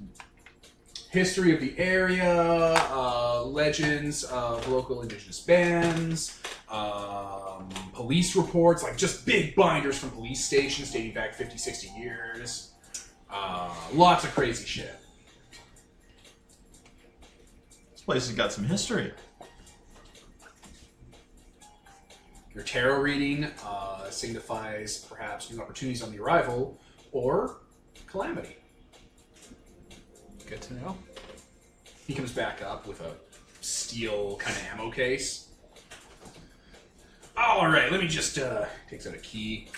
History of the area, legends of local indigenous bands, police reports, like just big binders from police stations dating back 50, 60 years. Lots of crazy shit. This place has got some history. Your tarot reading signifies perhaps new opportunities on the arrival or calamity. Good to know. He comes back up with a steel kind of ammo case. All right, let me just takes out a key,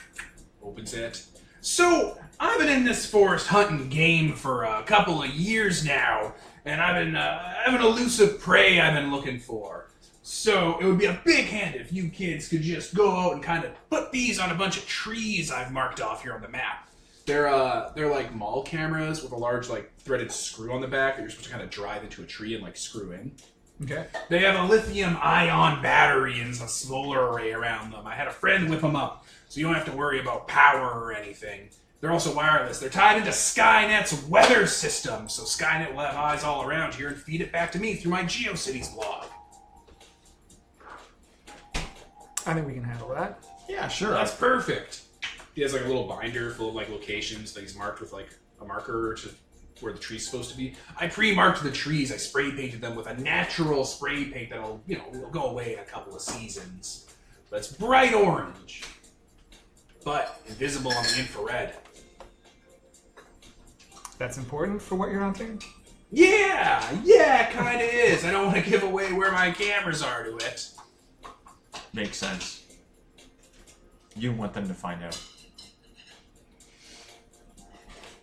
opens it. So I've been in this forest hunting game for a couple of years now, and I've been having elusive prey I've been looking for. So it would be a big hand if you kids could just go out and kind of put these on a bunch of trees I've marked off here on the map. They're like mall cameras with a large like threaded screw on the back that you're supposed to kind of drive into a tree and like screw in. Okay. They have a lithium-ion battery and a solar array around them. I had a friend whip them up, so you don't have to worry about power or anything. They're also wireless. They're tied into Skynet's weather system, so Skynet will have eyes all around here and feed it back to me through my GeoCities blog. I think we can handle that. Yeah, sure. That's perfect. He has like a little binder full of like locations that he's marked with like a marker to where the tree's supposed to be. I pre-marked the trees. I spray painted them with a natural spray paint that'll, will go away in a couple of seasons. But it's bright orange, but invisible on the infrared. That's important for what you're hunting? Yeah, kind of is. I don't want to give away where my cameras are to it. Makes sense. You want them to find out.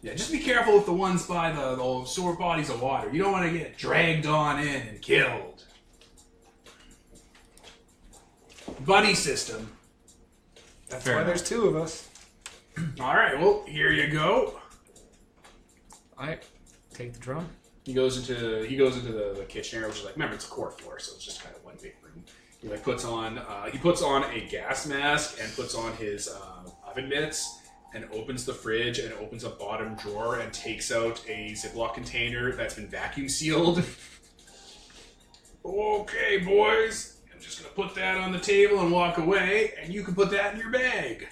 Yeah, just be careful with the ones by the sore bodies of water. You don't want to get dragged on in and killed. Buddy system. That's Fair why enough. there's two of us. All right, well, here you go. I take the drum. He goes into the kitchen area, which is like, remember, it's a core floor, so it's just kind of one big room. He like puts on a gas mask and puts on his oven mitts and opens the fridge and opens a bottom drawer and takes out a Ziploc container that's been vacuum sealed. Okay, boys, I'm just gonna put that on the table and walk away, and you can put that in your bag.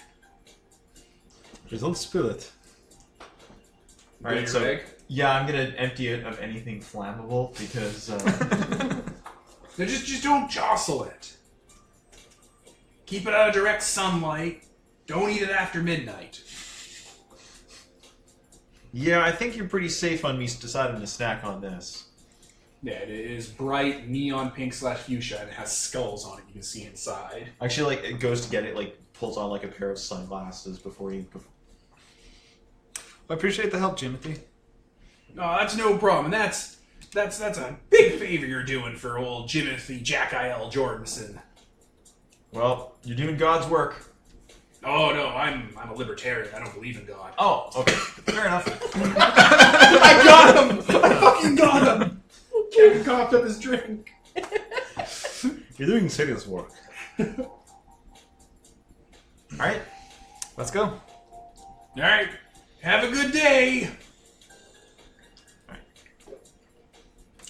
Just don't spill it. Put it in your so bag? yeah, I'm gonna empty it of anything flammable because No, just don't jostle it. Keep it out of direct sunlight. Don't eat it after midnight. yeah, I think you're pretty safe on me deciding to snack on this. Yeah, it is bright neon pink / fuchsia, and it has skulls on it you can see inside. Actually, like it goes to get it, like pulls on like a pair of sunglasses before you. I appreciate the help, Jimothy. No, that's no problem. And that's a big favor you're doing for old Jimothy Jack I.L. Jordanson. Well, you're doing God's work. Oh no, I'm a libertarian. I don't believe in God. Oh, okay, fair enough. I got him! I fucking got him! Kevin coughed up his drink. You're doing serious work. All right. Let's go. All right, have a good day.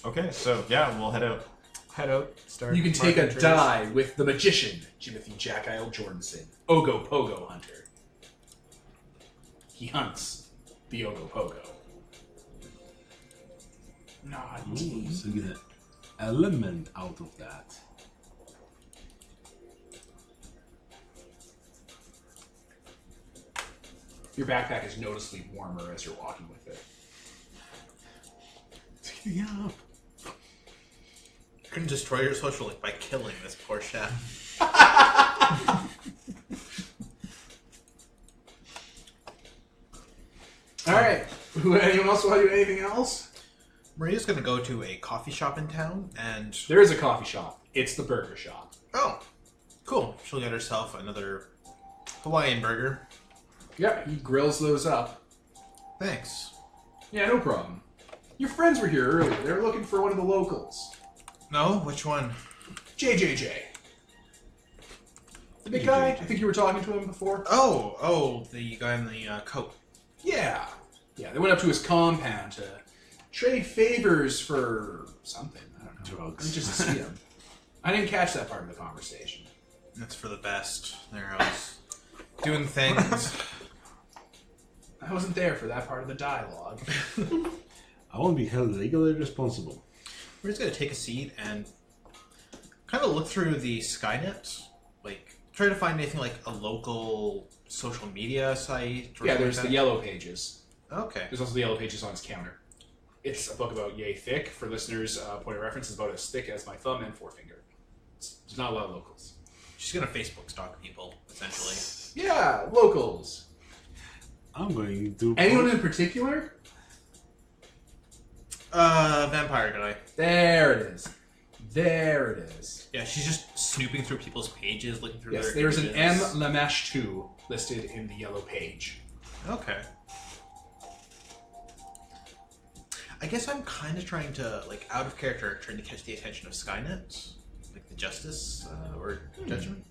Okay, so yeah, we'll head out. Head out. Start. You can take a marking trees. die with the magician, Jimothy Jack I.L. Jordanson, Ogopogo hunter. He hunts the Ogopogo. Ooh, so you get an element out of that. Your backpack is noticeably warmer as you're walking with it. Yeah. Couldn't destroy your social link by killing this poor chef. Alright. Anyone else want to do anything else? Maria's gonna go to a coffee shop in town, and There is a coffee shop. It's the burger shop. oh, cool. She'll get herself another Hawaiian burger. Yeah, he grills those up. Thanks. Yeah, no problem. Your friends were here earlier. They were looking for one of the locals. No, which one? JJJ. The big guy? I think you were talking to him before. Oh, the guy in the coat. Yeah. Yeah, they went up to his compound to trade favors for something. I don't know. Drugs. Just to see him. I didn't catch that part of the conversation. That's for the best. There I was doing things. I wasn't there for that part of the dialogue. I want to be held legally responsible. We're just gonna take a seat and kind of look through the Skynet, like try to find anything like a local social media site. Or Yeah, something there's like the that. yellow pages. Okay. There's also the yellow pages on his counter. It's a book about yay thick. For listeners, point of reference is about as thick as my thumb and forefinger. There's not a lot of locals. She's gonna Facebook stalk people, essentially. Yeah, locals. I'm going to... Anyone in particular? Vampire guy. There it is. There it is. Yeah, she's just snooping through people's pages, looking through Yes, their there's an M. images. Lamesh 2 listed in the yellow page. Okay. I guess I'm kind of trying to, like, out of character, trying to catch the attention of Skynet, like the Justice or Judgment.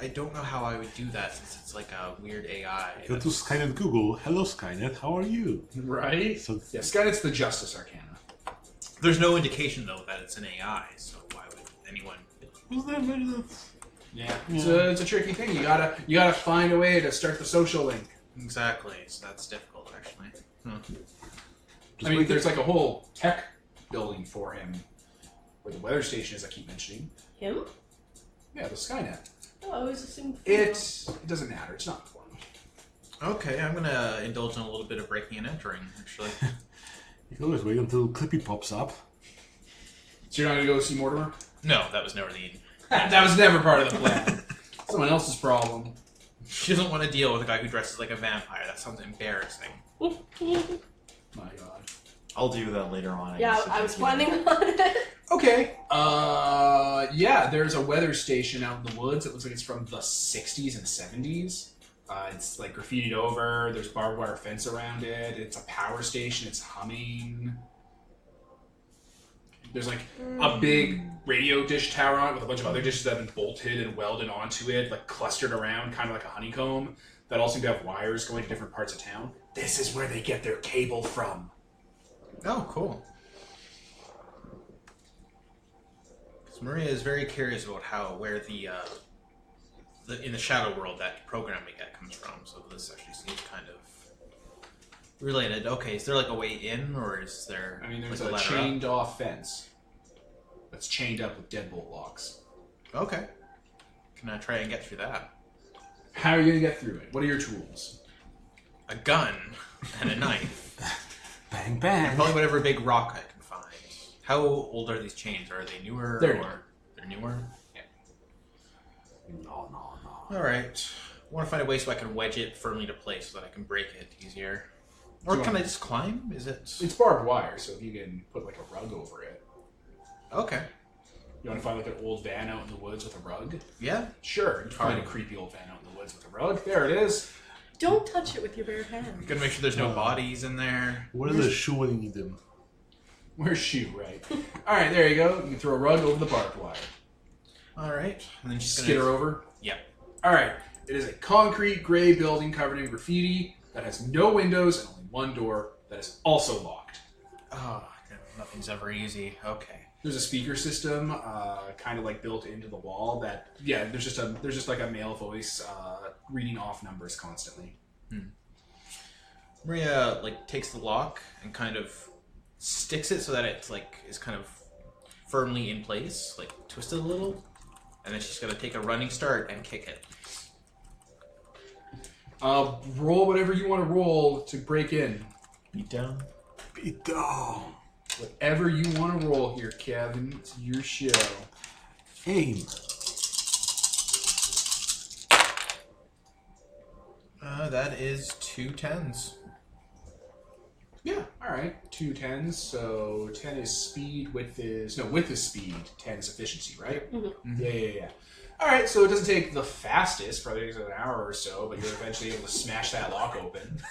I don't know how I would do that since it's like a weird AI. Go to Skynet Google. Hello, Skynet. How are you? Right? So Yeah, Skynet's the Justice Arcana. There's no indication though that it's an AI, so why would anyone? was that very that's... Yeah. It's a tricky thing. You gotta find a way to start the social link. Exactly. So that's difficult, actually. I mean, there's like a whole tech building for him, where the weather station is. I keep mentioning. Him? Yeah, the Skynet. Oh, I always assumed. It doesn't matter. It's not important. Okay, I'm gonna indulge in a little bit of breaking and entering, actually. You can always wait until Clippy pops up. So you're not gonna go see Mortimer? No, that was never the. That was never part of the plan. Someone else's problem. She doesn't want to deal with a guy who dresses like a vampire. That sounds embarrassing. My God. I'll do that later on. Yeah, guess, if I was you know. planning on it. Okay. Yeah, there's a weather station out in the woods. It looks like it's from the 60s and 70s. It's like graffitied over. There's barbed wire fence around it. It's a power station. It's humming. There's like a big radio dish tower on it with a bunch of other dishes that have been bolted and welded onto it, like clustered around, kind of like a honeycomb, that all seem to have wires going to different parts of town. This is where they get their cable from. Oh, cool. Because Maria is very curious about where the in the shadow world that program we get comes from. So this actually seems kind of related. Okay, is there like a way in, or is there? I mean, there's like a ladder chained off fence that's chained up with deadbolt locks. up? Okay. Can I try and get through that? How are you going to get through it? What are your tools? A gun and a knife. Bang, bang. Probably whatever big rock I can find. How old are these chains? Are they newer? They're or they're newer? No. All right. I want to find a way so I can wedge it firmly to place so that I can break it easier. Do Or you can want- I just climb? Is it? It's barbed wire, so if you can put like a rug over it. Okay. You want to find like an old van out in the woods with a rug? Yeah. Sure. You can find a creepy old van out in the woods with a rug. There it is. Don't touch it with your bare hands. Gotta make sure there's no bodies in there. Where's the shoe when you need them? Where's shoe, right? All right, there you go. You can throw a rug over the barbed wire. All right. And then she's gonna. Skid her over. Yeah. All right. It is a concrete gray building covered in graffiti that has no windows and only one door that is also locked. Oh, nothing's ever easy. Okay. There's a speaker system, kind of like built into the wall. That there's just like a male voice reading off numbers constantly. Maria like takes the lock and kind of sticks it so that it's like is kind of firmly in place, like twisted a little, and then she's gonna take a running start and kick it. Roll whatever you want to roll to break in. Beat down. Beat down. Whatever you want to roll here, Kevin. It's your show. Aim. That is 2 10s. Yeah, alright. 2 10s, so 10 is speed, width is speed, 10 is efficiency, right? Mhm. Yeah. Alright, so it doesn't take the fastest, probably takes an hour or so, but you're eventually able to smash that lock open.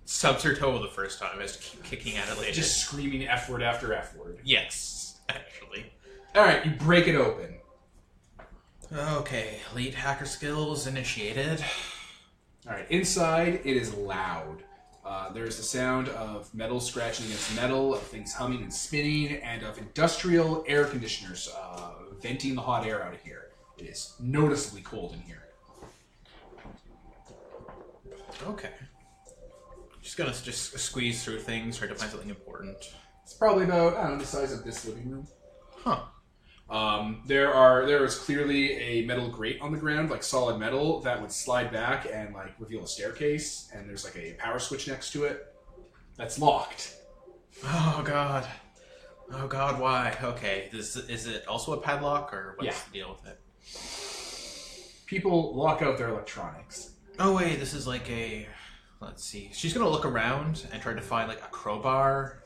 Subs her toe the first time, I just keep kicking at it later. Just screaming F word after F word. Yes, actually. Alright, you break it open. Okay, elite hacker skills initiated. Alright, inside it is loud. There's the sound of metal scratching against metal, of things humming and spinning, and of industrial air conditioners venting the hot air out of here. It is noticeably cold in here. Okay. Just gonna squeeze through things, try to find something important. It's probably about, I don't know, the size of this living room. Huh. There is clearly a metal grate on the ground, like solid metal, that would slide back and like reveal a staircase, and there's like a power switch next to it. That's locked. Oh god. Oh god, why? Okay, is it also a padlock, or what's Yeah. the deal with it? People lock out their electronics. Oh wait, this is like a... Let's see. She's gonna look around and try to find like a crowbar.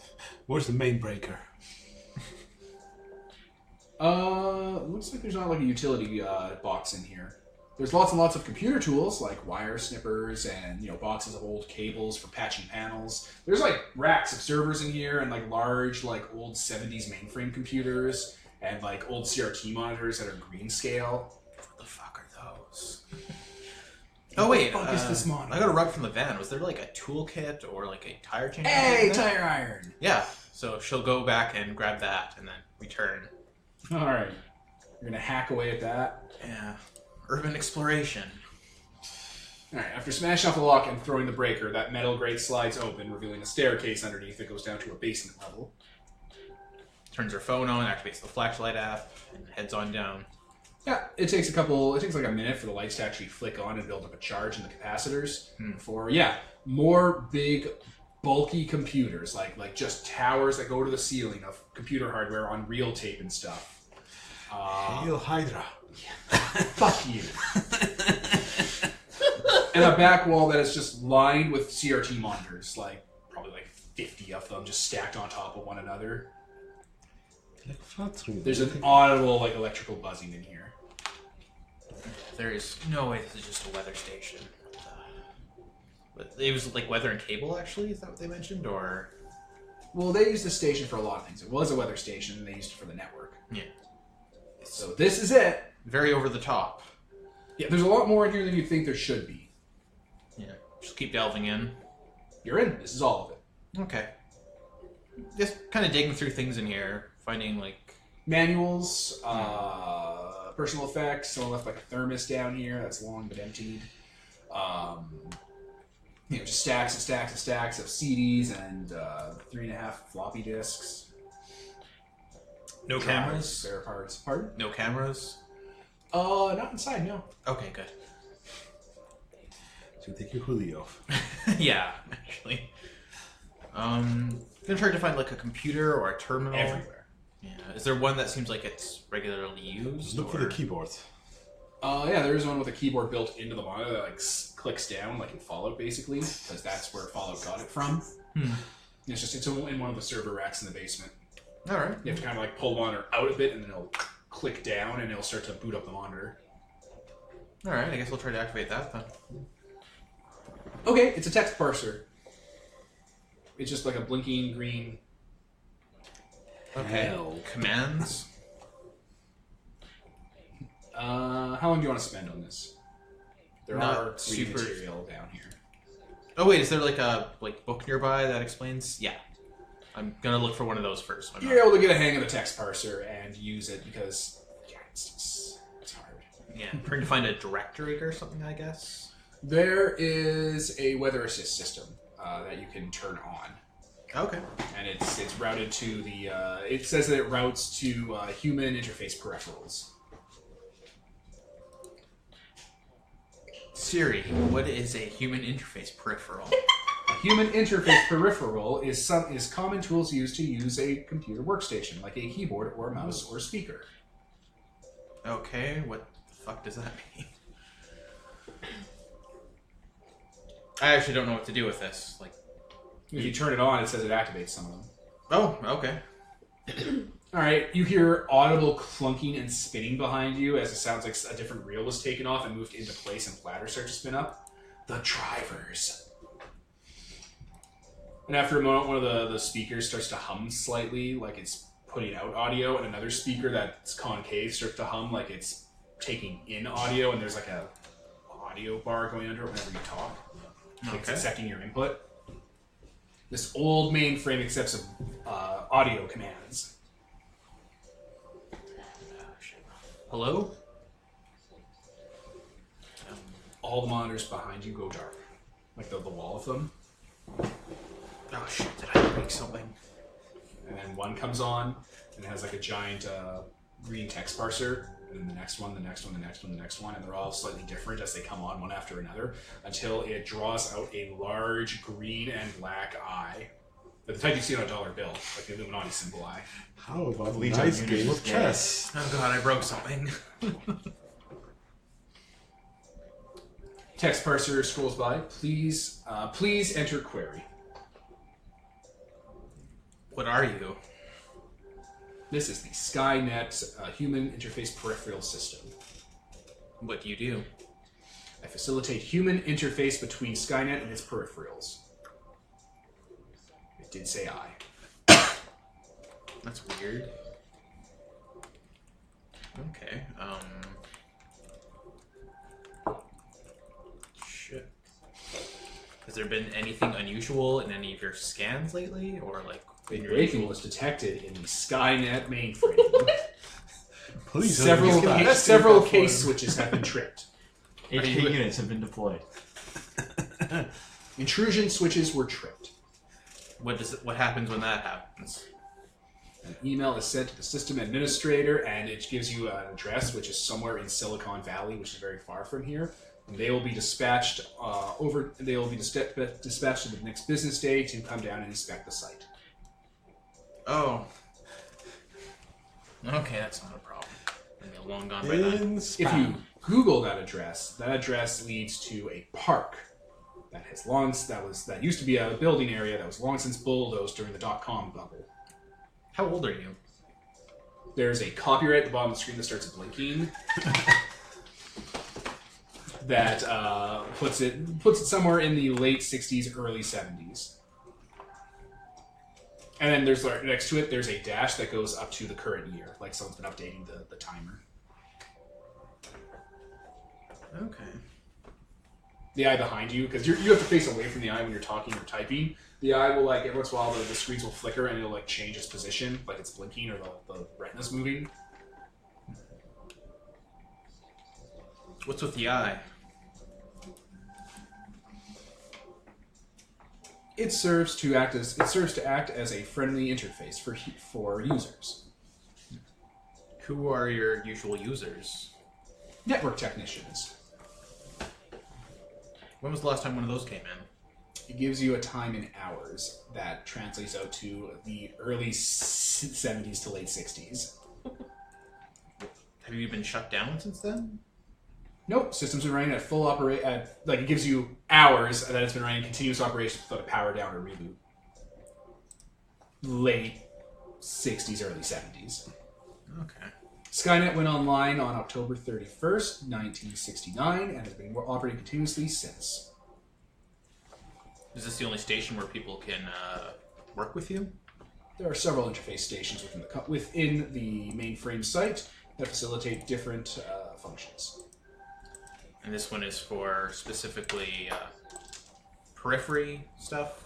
Where's the main breaker? Looks like there's not like a utility box in here. There's lots and lots of computer tools, like wire snippers and, you know, boxes of old cables for patching panels. There's like racks of servers in here and like large, like old 70s mainframe computers and like old CRT monitors that are green scale. What the fuck are those? Oh wait, What the fuck is this monitor? I got a rug from the van. Was there like a toolkit or like a tire changer? Hey, in there? tire iron! Yeah. So she'll go back and grab that and then return. Alright. You're gonna hack away at that. Yeah. Urban exploration. Alright, after smashing off the lock and throwing the breaker, that metal grate slides open, revealing a staircase underneath that goes down to a basement level. Turns her phone on, activates the flashlight app, and heads on down. Yeah, it takes like a minute for the lights to actually flick on and build up a charge in the capacitors. For, more big, bulky computers, like just towers that go to the ceiling of computer hardware on reel tape and stuff. Hail Hydra. Fuck you. And a back wall that is just lined with CRT monitors, probably 50 of them just stacked on top of one another. Like flat screen. There's an audible electrical buzzing in here. There is no way this is just a weather station. But it was like weather and cable, actually? Is that what they mentioned? Or... Well, they used the station for a lot of things. It was a weather station, and they used it for the network. Yeah. So this is it. Very over the top. Yeah, there's a lot more in here than you'd think there should be. Yeah. Just keep delving in. You're in. This is all of it. Okay. Just kind of digging through things in here, finding Manuals, personal effects. Someone left a thermos down here that's long but emptied. Just stacks and stacks and stacks of CDs and 3.5 floppy disks. No cameras? Spare parts. Pardon? No cameras? Not inside, no. Okay, good. So take your hoodie off. Yeah, actually. Gonna try to find a computer or a terminal. Everywhere. Yeah. Is there one that seems like it's regularly used? Look for the keyboard. Yeah, there is one with a keyboard built into the monitor that clicks down, like in Fallout, basically, because that's where Fallout got it from. It's in one of the server racks in the basement. All right. You have to kind of pull the monitor out a bit, and then it'll click down, and it'll start to boot up the monitor. All right. I guess we'll try to activate that then. Okay, it's a text parser. It's just like a blinking green. Okay. Hell. Commands. How long do you want to spend on this? There Not are super- material down here. Oh wait, is there a book nearby that explains? Yeah. I'm gonna look for one of those first. Why not? You're able to get a hang of the text parser and use it because it's hard. Yeah. Trying to find a directory or something, I guess. There is a weather assist system that you can turn on. Okay. And it's routed to the. It says that it routes to human interface peripherals. Siri, what is a human interface peripheral? A Human interface peripheral is common tools used to use a computer workstation, like a keyboard or a mouse or speaker. Okay, what the fuck does that mean? I actually don't know what to do with this. Like, If you turn it on, it says it activates some of them. oh, okay. Alright, you hear audible clunking and spinning behind you as it sounds like a different reel was taken off and moved into place and platters start to spin up. The drivers. And after a moment, one of the speakers starts to hum slightly, like it's putting out audio, and another speaker that's concave starts to hum like it's taking in audio, and there's like a audio bar going under it whenever you talk. Like it's accepting your input. This old mainframe accepts audio commands. Hello? All the monitors behind you go dark. Like the wall of them. Oh shit, did I break something? And then one comes on, and it has like a giant green text parser. And then the next one, the next one, the next one, the next one. And they're all slightly different as they come on one after another. Until it draws out a large green and black eye. The type you see on a dollar bill. Like the Illuminati symbol eye. How about a Legion nice of game Unity of is gay. chess? Oh god, I broke something. Text parser scrolls by. Please enter query. What are you? This is the Skynet Human Interface Peripheral System. What do you do? I facilitate human interface between Skynet and its peripherals. It did say I. That's weird. Okay, shit. Has there been anything unusual in any of your scans lately? Or like... A break-in was detected in the Skynet mainframe. Please, Several case switches have been tripped. HK units have been deployed. Intrusion switches were tripped. What happens when that happens? An email is sent to the system administrator, and it gives you an address, which is somewhere in Silicon Valley, which is very far from here. And they will be dispatched dispatched to the next business day to come down and inspect the site. Oh. Okay, that's not a problem. Maybe long gone by then. If you Google that address leads to a park that used to be a building area that was long since bulldozed during the .com bubble. How old are you? There's a copyright at the bottom of the screen that starts blinking. That puts it somewhere in the late 60s, early 70s. And then there's next to it, there's a dash that goes up to the current year, like someone's been updating the timer. Okay. The eye behind you, because you have to face away from the eye when you're talking or typing. The eye will, like, every once in a while, the screens will flicker and it'll, like, change its position, like it's blinking or the retina's moving. What's with the eye? It serves to act as a friendly interface for users. Who are your usual users? Network technicians. When was the last time one of those came in? It gives you a time in hours that translates out to the early 70s to late 60s. Have you been shut down since then? Nope, system's been running at full it gives you hours that it's been running continuous operations without a power down or reboot. Late 60s, early 70s. Okay. Skynet went online on October 31st, 1969, and has been operating continuously since. Is this the only station where people can work with you? There are several interface stations within the mainframe site that facilitate different functions. And this one is for specifically periphery stuff?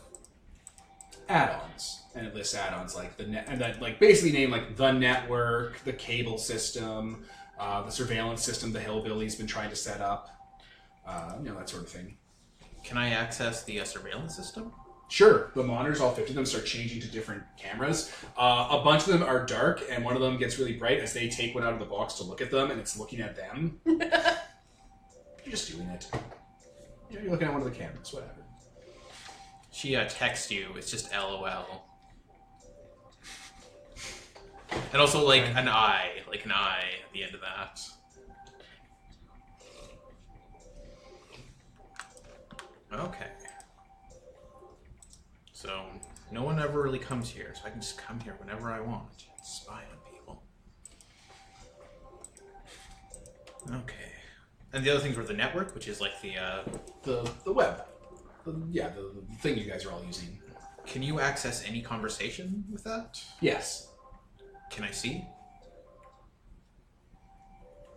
Add-ons, and it lists add-ons like the net, and that like basically name like the network, the cable system, the surveillance system the Hillbilly's been trying to set up, that sort of thing. Can I access the surveillance system? Sure, the monitors, all 50 of them, start changing to different cameras. A bunch of them are dark, and one of them gets really bright as they take one out of the box to look at them, and it's looking at them. You're just doing it. You're looking at one of the cameras, whatever. she texts you, it's just LOL. And also like an I at the end of that. Okay. So no one ever really comes here, so I can just come here whenever I want. Spy on people. Okay. And the other things were the network, which is like the web. The thing you guys are all using. Can you access any conversation with that? Yes. Can I see?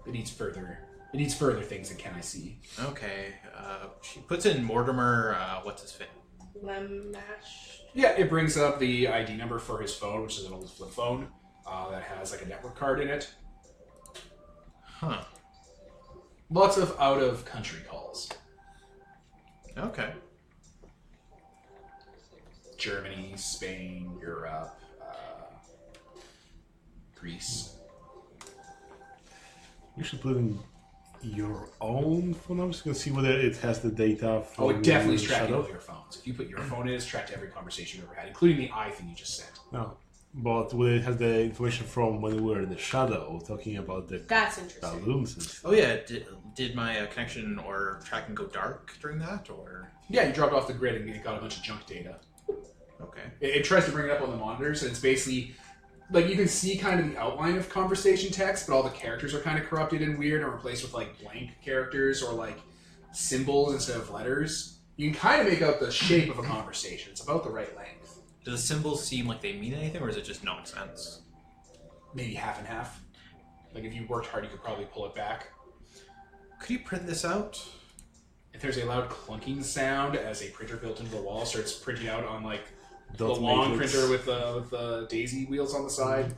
It needs further things than can I see. Okay. She puts in Mortimer, what's his fit? Lemash. Yeah, it brings up the ID number for his phone, which is an old flip phone that has like a network card in it. Huh. Lots of out-of-country calls. Okay. Germany, Spain, Europe, Greece. You should put in your own phone number so you can see whether it has the data from Oh, it definitely is the tracking shadow. all your phones. If you put your phone in, it's tracked every conversation you ever had, including the I thing you just sent. No. But whether it has the information from when we were in the shadow, talking about the That's interesting. balloons and stuff. Oh yeah, did my connection or tracking go dark during that, or? Yeah, you dropped off the grid and it got a bunch of junk data. Okay. It tries to bring it up on the monitors, and it's basically like you can see kind of the outline of conversation text, but all the characters are kind of corrupted and weird and replaced with like blank characters or like symbols instead of letters. You can kind of make out the shape of a conversation. It's about the right length. Do the symbols seem like they mean anything, or is it just nonsense? Maybe half and half. Like if you worked hard, you could probably pull it back. Could you print this out? If there's a loud clunking sound as a printer built into the wall starts printing out on like the Dot long matrix. printer with the daisy wheels on the side.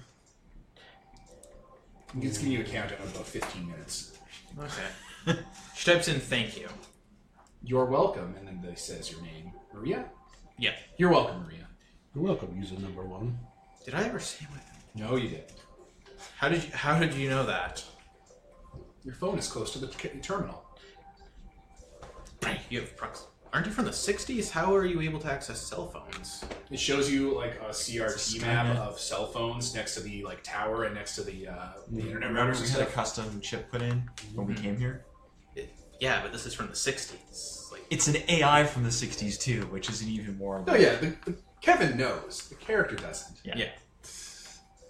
It's giving you a countdown of about 15 minutes. Okay. She types in thank you. You're welcome, and then it says your name. Maria? Yeah. You're welcome, Maria. You're welcome, user number 1. Did I ever say my... No, you didn't. How did you know that? Your phone is close to the terminal. You have aren't you from the 60s? How are you able to access cell phones? It shows you like a CRT Skynet. map of cell phones next to the like tower and next to the internet Remember routers we and had a stuff. custom chip put in when we came here? Yeah, but this is from the 60s. Like, It's an AI from the 60s too, which is even more... Oh yeah, Kevin knows. The character doesn't. Yeah.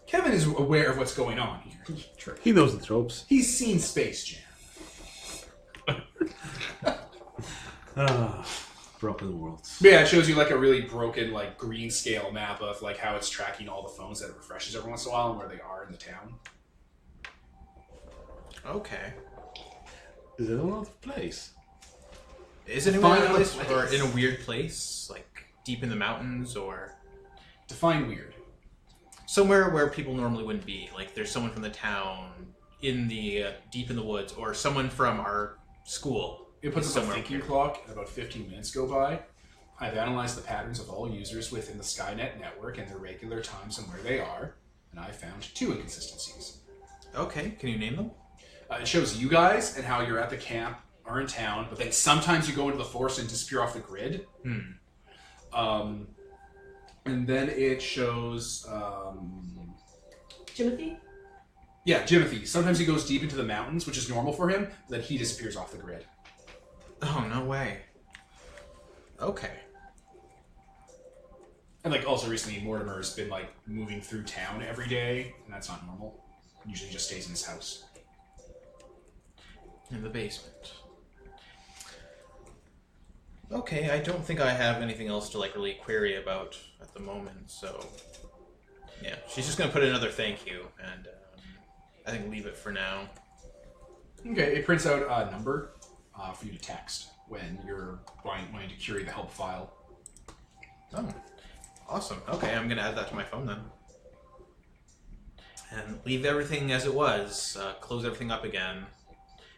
Kevin is aware of what's going on here. True. He knows the tropes. He's seen Space Jam. Broken worlds. But yeah, it shows you like a really broken like green scale map of like how it's tracking all the phones that it refreshes every once in a while and where they are in the town. okay. Is it another place? Is it in Find a out place, a place. or in a weird place, like deep in the mountains, or Define weird. somewhere where people normally wouldn't be? Like there's someone from the town in the deep in the woods, or someone from our school. It puts is up a somewhere thinking weird. clock, and about 15 minutes go by. I've analyzed the patterns of all users within the Skynet network and their regular times and where they are, and I found 2 inconsistencies. Okay, can you name them? It shows you guys and how you're at the camp or in town, but then sometimes you go into the forest and disappear off the grid. And then it shows, Timothy? yeah, Jimothy. Sometimes he goes deep into the mountains, which is normal for him, but then he disappears off the grid. Oh, no way. Okay. And like also recently, Mortimer's been like moving through town every day, and that's not normal. Usually just stays in his house. In the basement. Okay, I don't think I have anything else to like really query about at the moment, so yeah, she's just gonna put another thank you, and I think leave it for now. Okay, it prints out a number for you to text when you're wanting to query the help file. Oh, awesome. Okay, I'm gonna add that to my phone then, and leave everything as it was. Close everything up again,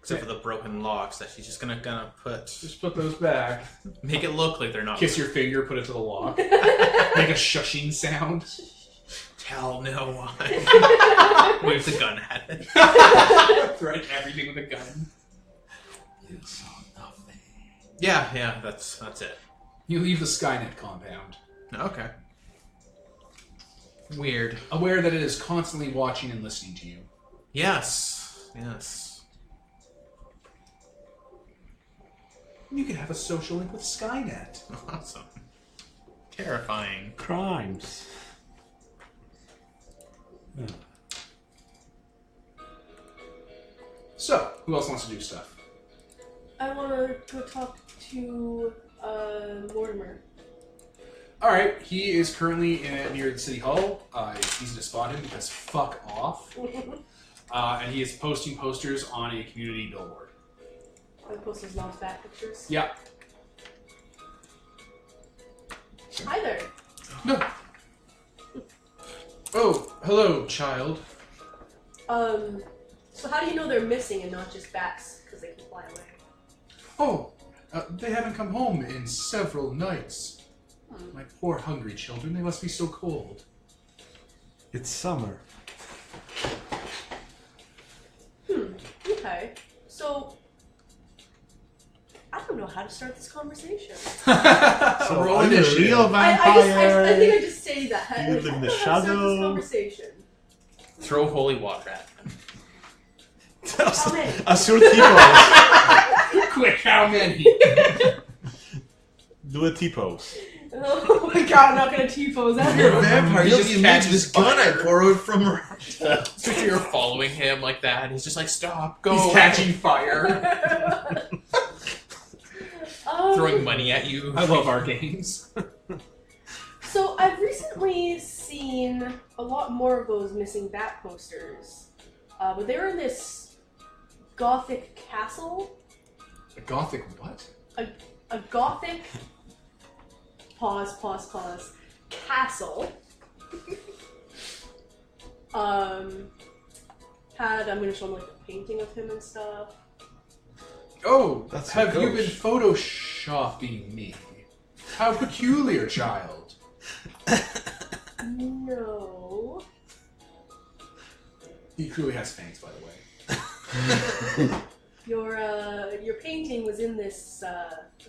except for the broken locks that she's just gonna put. Just put those back. Make it look like they're not. Kiss your finger, put it to the lock. Make a shushing sound. Tell no one. Wave the gun at it. Threaten everything with a gun. You saw nothing. Yeah, that's it. You leave the Skynet compound, Okay. Weird. aware that it is constantly watching and listening to you. Yes. Yes. You could have a social link with Skynet. Awesome. Terrifying. Crimes. Yeah. So, who else wants to do stuff? I want to go talk to Mortimer. Alright, he is currently near the city hall. It's easy to spot him because fuck off. And he is posting posters on a community billboard. I post his mom's back pictures. Yeah. Hi there. No. Oh, hello, child. So how do you know they're missing and not just bats because they can fly away? Oh, they haven't come home in several nights. My poor hungry children, they must be so cold. It's summer. Okay. So I don't know how to start this conversation. So Roll are you a initiative. real I vampire? think I just say that. You Like, live I in don't the know how to start shadow? this conversation. Throw holy water at them. How many? Assure T-pose. Quick, how many? Do a T-pose. Oh my god, I'm not gonna T-pose that. You're a vampire. He You just just catches this gun I fire. borrowed from Russia. So you're following him like that, and he's just like, "Stop, go!" He's catching fire. Throwing money at you. I love our games. So I've recently seen a lot more of those missing bat posters, but they were in this gothic castle. A gothic what? A gothic castle. I'm gonna show them like a painting of him and stuff. Oh, That's have a you been ghost. photoshopping me? How peculiar, child. No. He truly has fangs, by the way. Your painting was in this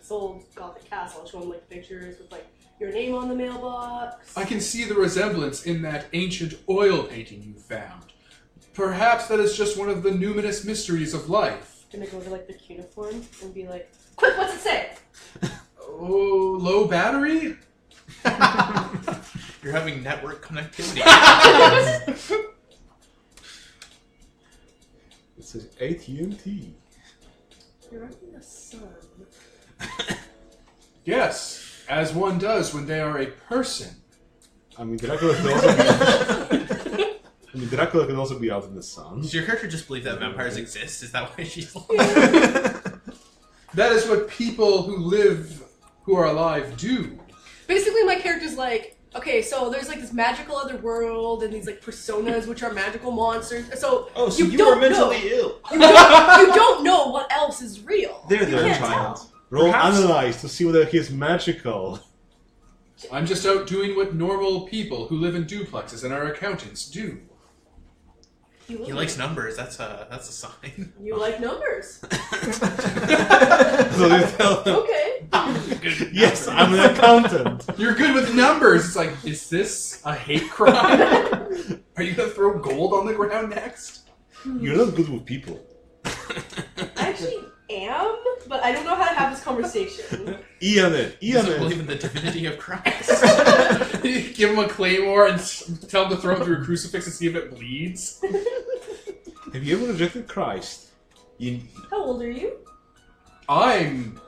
old gothic castle. I'll show them like pictures with like your name on the mailbox. I can see the resemblance in that ancient oil painting you found. Perhaps that is just one of the numinous mysteries of life. Gonna go to like the cuneiform and be like, quick, what's it say? Oh, low battery? You're having network connectivity. It says AT&T. You're running the sun. Yes, as one does when they are a person. I mean, Dracula could also be... Dracula could also be out in the sun. Does your character just believe that vampires exist? Is that why she's like... That is what people who are alive do. Basically, my character's like, okay, so there's like this magical other world and these like personas which are magical monsters. So Oh, so you don't are mentally know. ill. You don't know what else is real. There, You there, can't child. tell. Roll Perhaps- analyze to see whether he's magical. I'm just out doing what normal people who live in duplexes and are accountants do. He likes numbers. That's a sign. You like numbers. So you tell him, Okay. Good yes, numbers. I'm an accountant. You're good with numbers. It's like, is this a hate crime? Are you gonna throw gold on the ground next? You're not good with people. I actually am, but I don't know how to have this conversation. Ian it. He Ian doesn't believe it. in the divinity of Christ. Give him a claymore and tell him to throw it through a crucifix and see if it bleeds. Have you ever rejected Christ? You... How old are you? I'm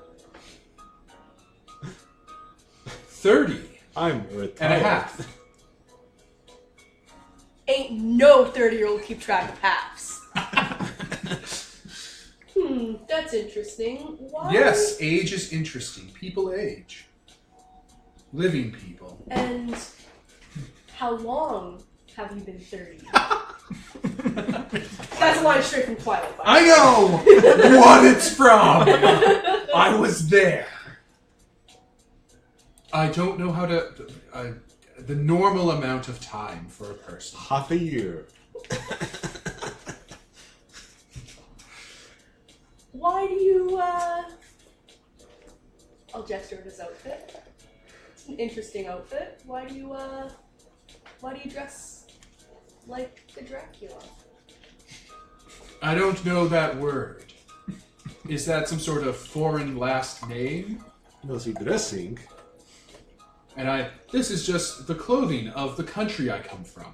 30 I'm retired. and a half. Ain't no 30-year-old keep track of halves. That's interesting. Why? Yes, age is interesting. People age. Living people. And how long have you been 30? That's a line straight from Twilight. by the I way. know what it's from. I was there. I don't know how to... the normal amount of time for a person. Half a year. Why do you, I'll gesture at his outfit. It's an interesting outfit. Why do you dress like the Dracula? I don't know that word. Is that some sort of foreign last name? Was he dressing? And this is just the clothing of the country I come from.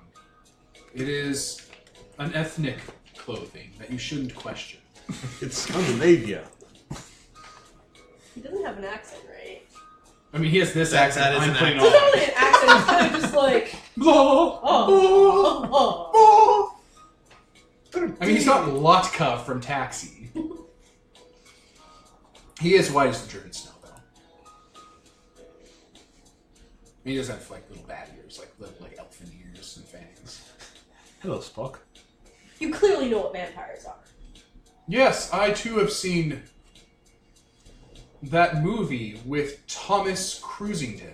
It is an ethnic clothing that you shouldn't question. It's Scandinavia. He doesn't have an accent, right? I mean, he has this That accent. is I'm an putting It's not on. really an accent, it's kind of just like, oh. I mean, he's not Lotka from Taxi. He is white as the driven snow, though. And he does have like little bat ears, like little elfin ears and fangs. Hello, Spock. You clearly know what vampires are. Yes, I too have seen that movie with Thomas Cruisington.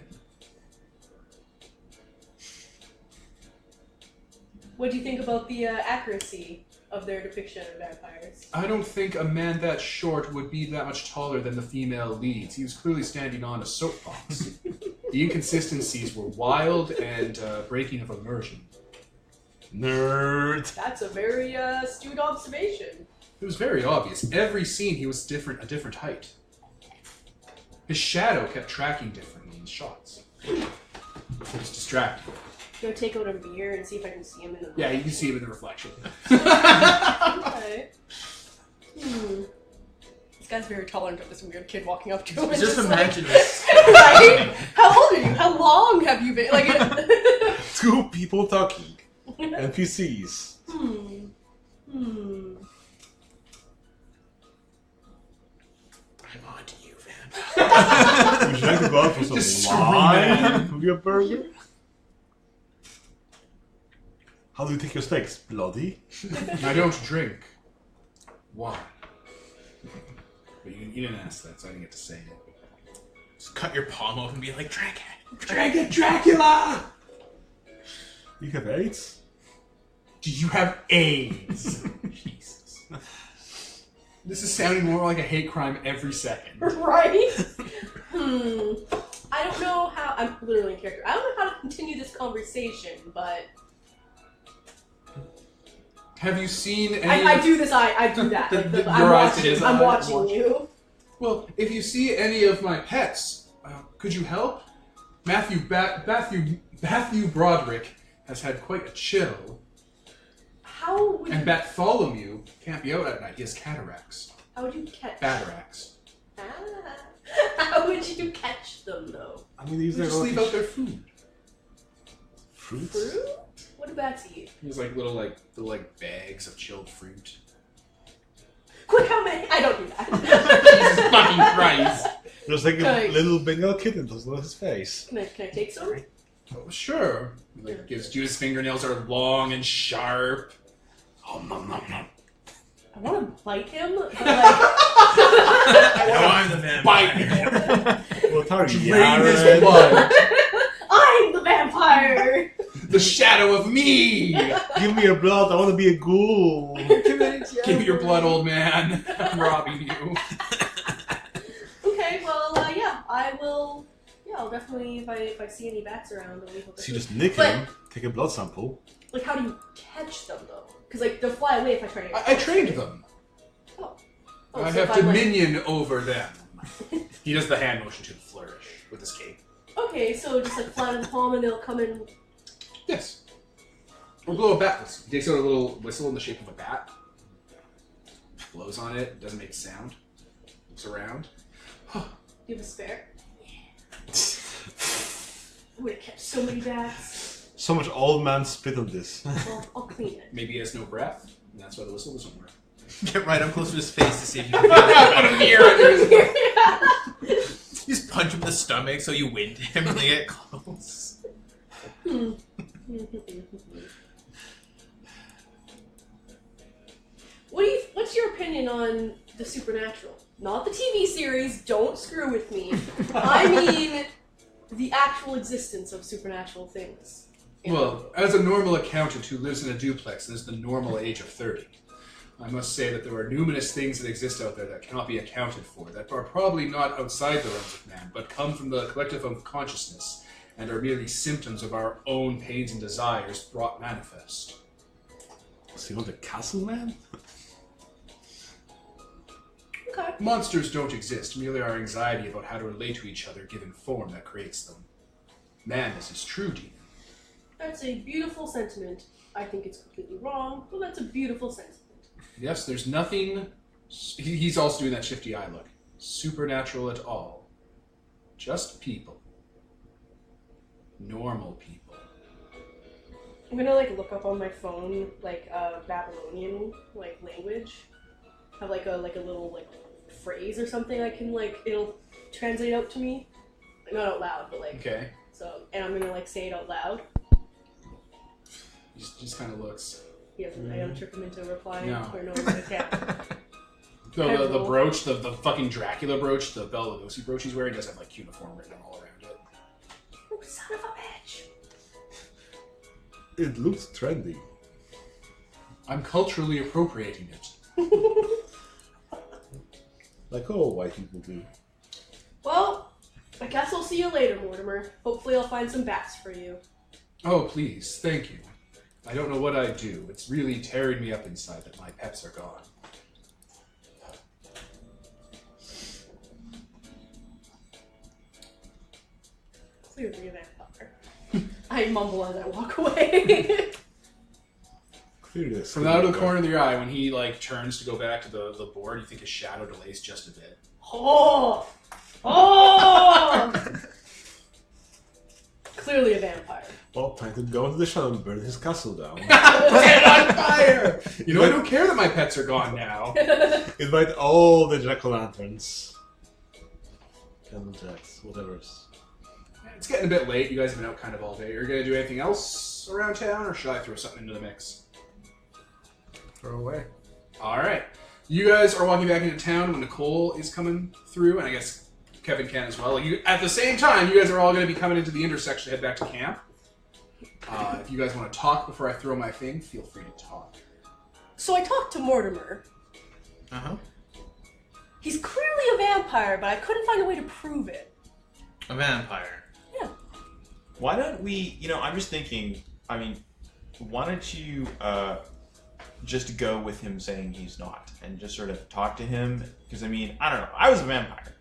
What do you think about the accuracy of their depiction of vampires? I don't think a man that short would be that much taller than the female leads. He was clearly standing on a soapbox. The inconsistencies were wild and breaking of immersion. Nerd. That's a very astute observation. It was very obvious. Every scene he was a different height. His shadow kept tracking differently in shots. It was distracting. I'm gonna take out a mirror and see if I can see him in the Yeah, you can see him in the reflection. Okay. This guy's very tolerant of this weird kid walking up to him. And Just like, imagine this. right? How old are you? How long have you been? Like, Two people talking. NPCs. I'm on to you, vampire. Would you like to go out for Just some scream wine? at him. Could you a burger? How do you take your steaks? Bloody? I don't drink wine. But you didn't ask that, so I didn't get to say it. Just cut your palm open and be like, drink it. Drink it, Dracula! You have AIDS? Do you have AIDS? Jesus. This is sounding more like a hate crime every second. right? I don't know how. I'm literally in character. I don't know how to continue this conversation, but Have you seen any... I do this. I do that. Like, Your I'm eyes to watching. his I'm eye. watching you. Well, if you see any of my pets, could you help? Matthew Broderick has had quite a chill, How would and you? Bartholomew can't be out at night. He has cataracts. How would you catch? Bataracts. Ah. How would you catch them though? I mean, these They are just leave out their food. fruits. Fruit? What do bats eat? There's like little bags of chilled fruit. Quick, how many? I don't do that. Jesus fucking Christ! There's like a Like- little Bengal kitten doesn't know his face. Can I take some? Oh, sure. He, like, gives you his fingernails are long and sharp. Oh, nom, nom, nom. I want to bite him, but like, No, I'm the vampire. Bite him. What are you, Drain his Yared? blood. I'm the vampire. The shadow of me. Give me your blood, I want to be a ghoul. Give me your blood, old man. I'm robbing you. Okay, well, yeah, I will. Yeah, I'll definitely if I see any bats around, I'll leave them. So you just nick But- him, take a blood sample. Like, how do you catch them though? Because like they'll fly away if I try to. I trained them. Oh, I so have if I'm, like- dominion over them. He does the hand motion to flourish with his cape. Okay, so just like fly in the palm and they'll come in. Yes. Or blow a bat whistle. He takes out a little whistle in the shape of a bat. Blows on it. Doesn't make a sound. Looks around. Do you have a spare? I'm gonna catch so many bats. So much old man spit on this. Well, I'll clean it. Maybe he has no breath, and that's why the whistle doesn't work. Get right up close to his face to see if you can feel it. Put a mirror under his You just punch him in the stomach so you wind him and they get close. What's your opinion on the supernatural? Not the TV series, don't screw with me. I mean the actual existence of supernatural things. Well, as a normal accountant who lives in a duplex and is the normal age of 30, I must say that there are numerous things that exist out there that cannot be accounted for, that are probably not outside the realms of man, but come from the collective of consciousness, and are merely symptoms of our own pains and desires brought manifest. Is he on the castle, man? Okay. Monsters don't exist, merely our anxiety about how to relate to each other given form that creates them. Man is his true demon. That's a beautiful sentiment. I think it's completely wrong, but that's a beautiful sentiment. Yes, there's nothing... He's also doing that shifty eye look. Supernatural at all. Just people. Normal people. I'm gonna like look up on my phone like Babylonian like language. Have like a little like phrase or something I can like it'll translate out to me. Like, not out loud, but like Okay. so and I'm gonna like say it out loud. He just kind of looks. He doesn't I don't trick him into replying No. or no I can't. The brooch, the fucking Dracula brooch, the Bela Lugosi brooch he's wearing does have like uniform written all around it. Oh, son of a bitch. It looks trendy. I'm culturally appropriating it. Like all white people do. Well, I guess I'll see you later, Mortimer. Hopefully I'll find some bats for you. Oh, please, thank you. I don't know what I'd do. It's really tearing me up inside that my pets are gone. Clearly a vampire. I mumble as I walk away. Clearly, From out of the corner of your eye, when he like turns to go back to the board, you think his shadow delays just a bit. Oh! Oh! Clearly a vampire. Well, time to go into the shadow and burn his castle down. Set it on fire! You know, I don't care that my pets are gone now. Invite all the jack-o'-lanterns. Candlejacks, whatever's. It's getting a bit late. You guys have been out kind of all day. Are you going to do anything else around town, or should I throw something into the mix? Throw away. All right. You guys are walking back into town when Nicole is coming through, and I guess Kevin can as well. At the same time, you guys are all going to be coming into the intersection to head back to camp. If you guys want to talk before I throw my thing, feel free to talk. So I talked to Mortimer. Uh-huh. He's clearly a vampire, but I couldn't find a way to prove it. A vampire. Yeah. Why don't we, I'm just thinking, why don't you just go with him saying he's not and just sort of talk to him? Because, I don't know. I was a vampire.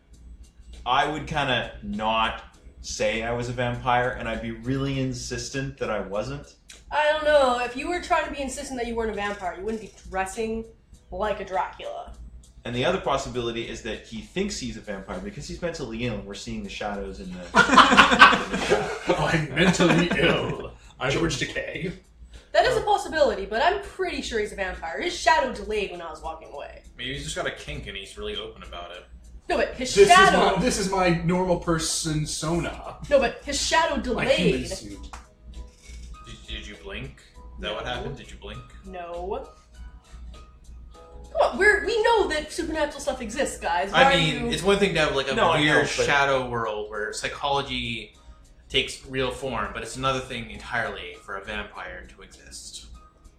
I would kind of not say I was a vampire, and I'd be really insistent that I wasn't. I don't know. If you were trying to be insistent that you weren't a vampire, you wouldn't be dressing like a Dracula. And the other possibility is that he thinks he's a vampire because he's mentally ill, and we're seeing the shadows in the... I'm mentally ill. I'm George Decay. That is a possibility, but I'm pretty sure he's a vampire. His shadow delayed when I was walking away. Maybe he's just got a kink and he's really open about it. No, but his This shadow... is my normal person sona. No, but his shadow My human delayed. suit. Did you blink? Is that what happened? Did you blink? No. Come on, we know that supernatural stuff exists, guys. Why I are mean, you... it's one thing to have like a No, I know, weird but- shadow world where psychology takes real form, but it's another thing entirely for a vampire to exist.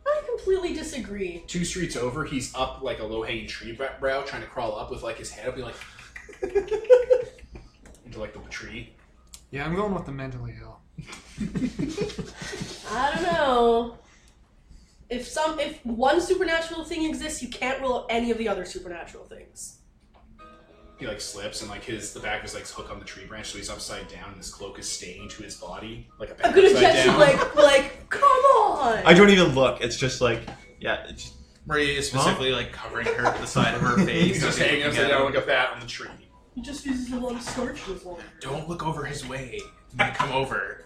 I completely disagree. 2 streets over, he's up like a low-hanging tree brow, trying to crawl up with like his head up, be like into like the tree. Yeah, I'm going with the mentally ill. I don't know. If one supernatural thing exists, you can't rule out any of the other supernatural things. He like slips and like the back of his legs hook on the tree branch, so he's upside down and his cloak is staying to his body like a I'm bat gonna upside get you down. like, come on! I don't even look. It's just like, yeah, it's just... Maria is specifically like covering her the side of her face. He's just hanging upside down like a bat on the tree. He just uses a lot of starch in his water. Don't look over his way. He might come over.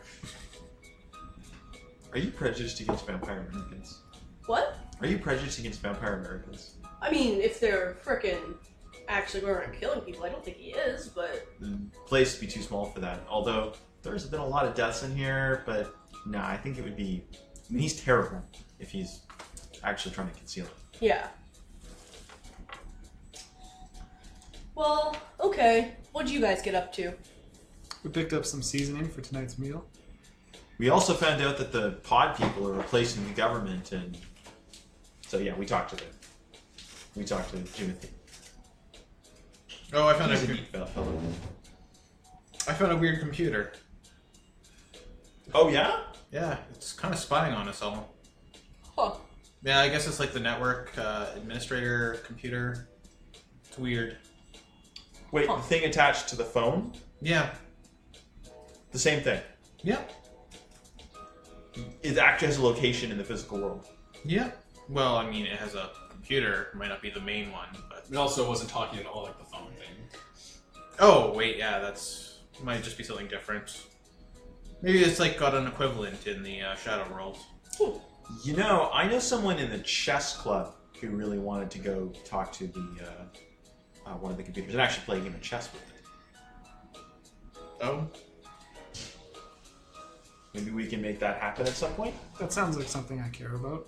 Are you prejudiced against vampire Americans? What? Are you prejudiced against vampire Americans? I mean, if they're frickin' actually going around killing people, I don't think he is, but... The place would be too small for that. Although, there's been a lot of deaths in here, but nah, I think it would be... he's terrible if he's actually trying to conceal it. Yeah. Well, okay. What'd you guys get up to? We picked up some seasoning for tonight's meal. We also found out that the pod people are replacing the government, and so yeah, we talked to them. We talked to Timothy. Oh, I found He's a a neat fellow. I found a weird computer. Oh yeah? Yeah, it's kind of spying on us all. Huh. Yeah, I guess it's like the network administrator computer. It's weird. Wait, the thing attached to the phone? Yeah. The same thing. Yeah. It actually has a location in the physical world. Yeah. Well, I mean, it has a computer. It might not be the main one, but... It also wasn't talking at all like the phone thing. Oh, wait, yeah, that's... Might just be something different. Maybe it's like got an equivalent in the Shadow World. You know, I know someone in the chess club who really wanted to go talk to the one of the computers and actually play a game of chess with it. Oh? Maybe we can make that happen at some point? That sounds like something I care about.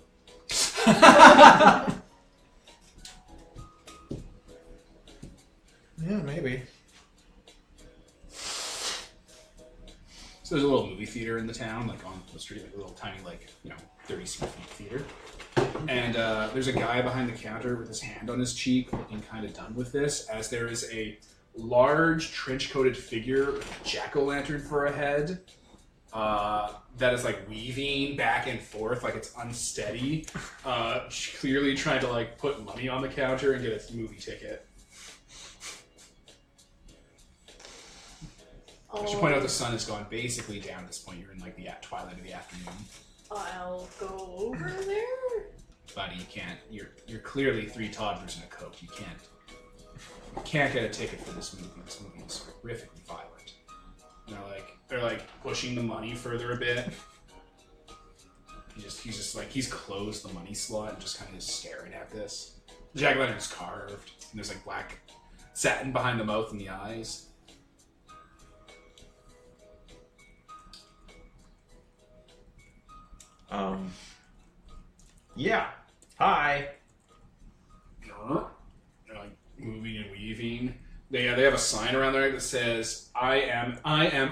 Yeah, maybe. So there's a little movie theater in the town, like on the street, like a little tiny, 30 square feet theater. And there's a guy behind the counter with his hand on his cheek, looking kind of done with this, as there is a large trench-coated figure with a jack-o'-lantern for a head that is like weaving back and forth, like it's unsteady, clearly trying to like put money on the counter and get a movie ticket. I should point out the sun has gone basically down at this point. You're in like the twilight of the afternoon. I'll go over there. Buddy, you can't. You're clearly 3 toddlers in a coat. You can't get a ticket for this movie. This movie is horrifically violent. And they're like pushing the money further a bit. He's closed the money slot and just kind of staring at this. The jack-o'-lantern's carved, and there's like black satin behind the mouth and the eyes. Yeah. Hi. They're like moving and weaving. They have a sign around there that says, I am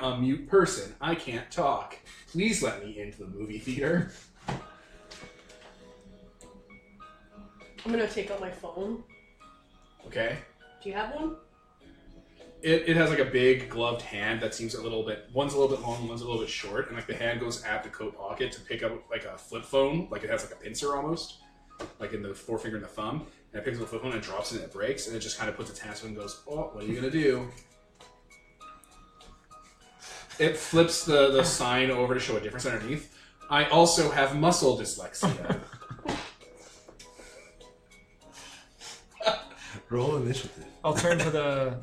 a mute person. I can't talk. Please let me into the movie theater. I'm gonna take out my phone. Okay. Do you have one? It has like a big gloved hand that seems one's a little bit long, one's a little bit short, and like the hand goes at the coat pocket to pick up like a flip phone, like it has like a pincer almost, like in the forefinger and the thumb, and it picks up the flip phone and drops it and it breaks, and it just kind of puts its hands up and goes, oh, what are you gonna do? It flips the sign over to show a difference underneath. I also have muscle dyslexia. Roll initiative. I'll turn to the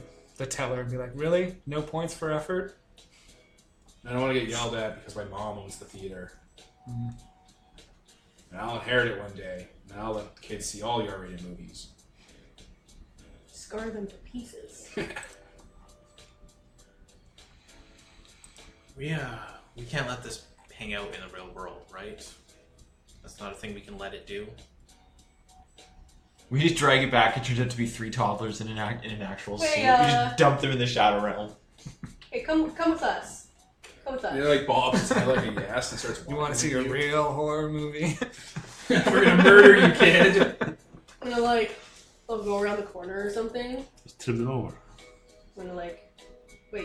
teller and be like, really? No points for effort? I don't want to get yelled at because my mom owns the theater. And I'll inherit it one day, and I'll let kids see all your R-rated movies. Scar them to pieces. We can't let this hang out in the real world, right? That's not a thing we can let it do. We just drag it back. It turns out to be 3 toddlers in an actual Hey, suit. We just dump them in the Shadow Realm. Hey, come with us. Come with us. You know, like bobs his head like a yes and starts. You want to see a real horror movie? We're gonna murder you, kid. I'm gonna I'll go around the corner or something. Just trim them over. I'm gonna wait,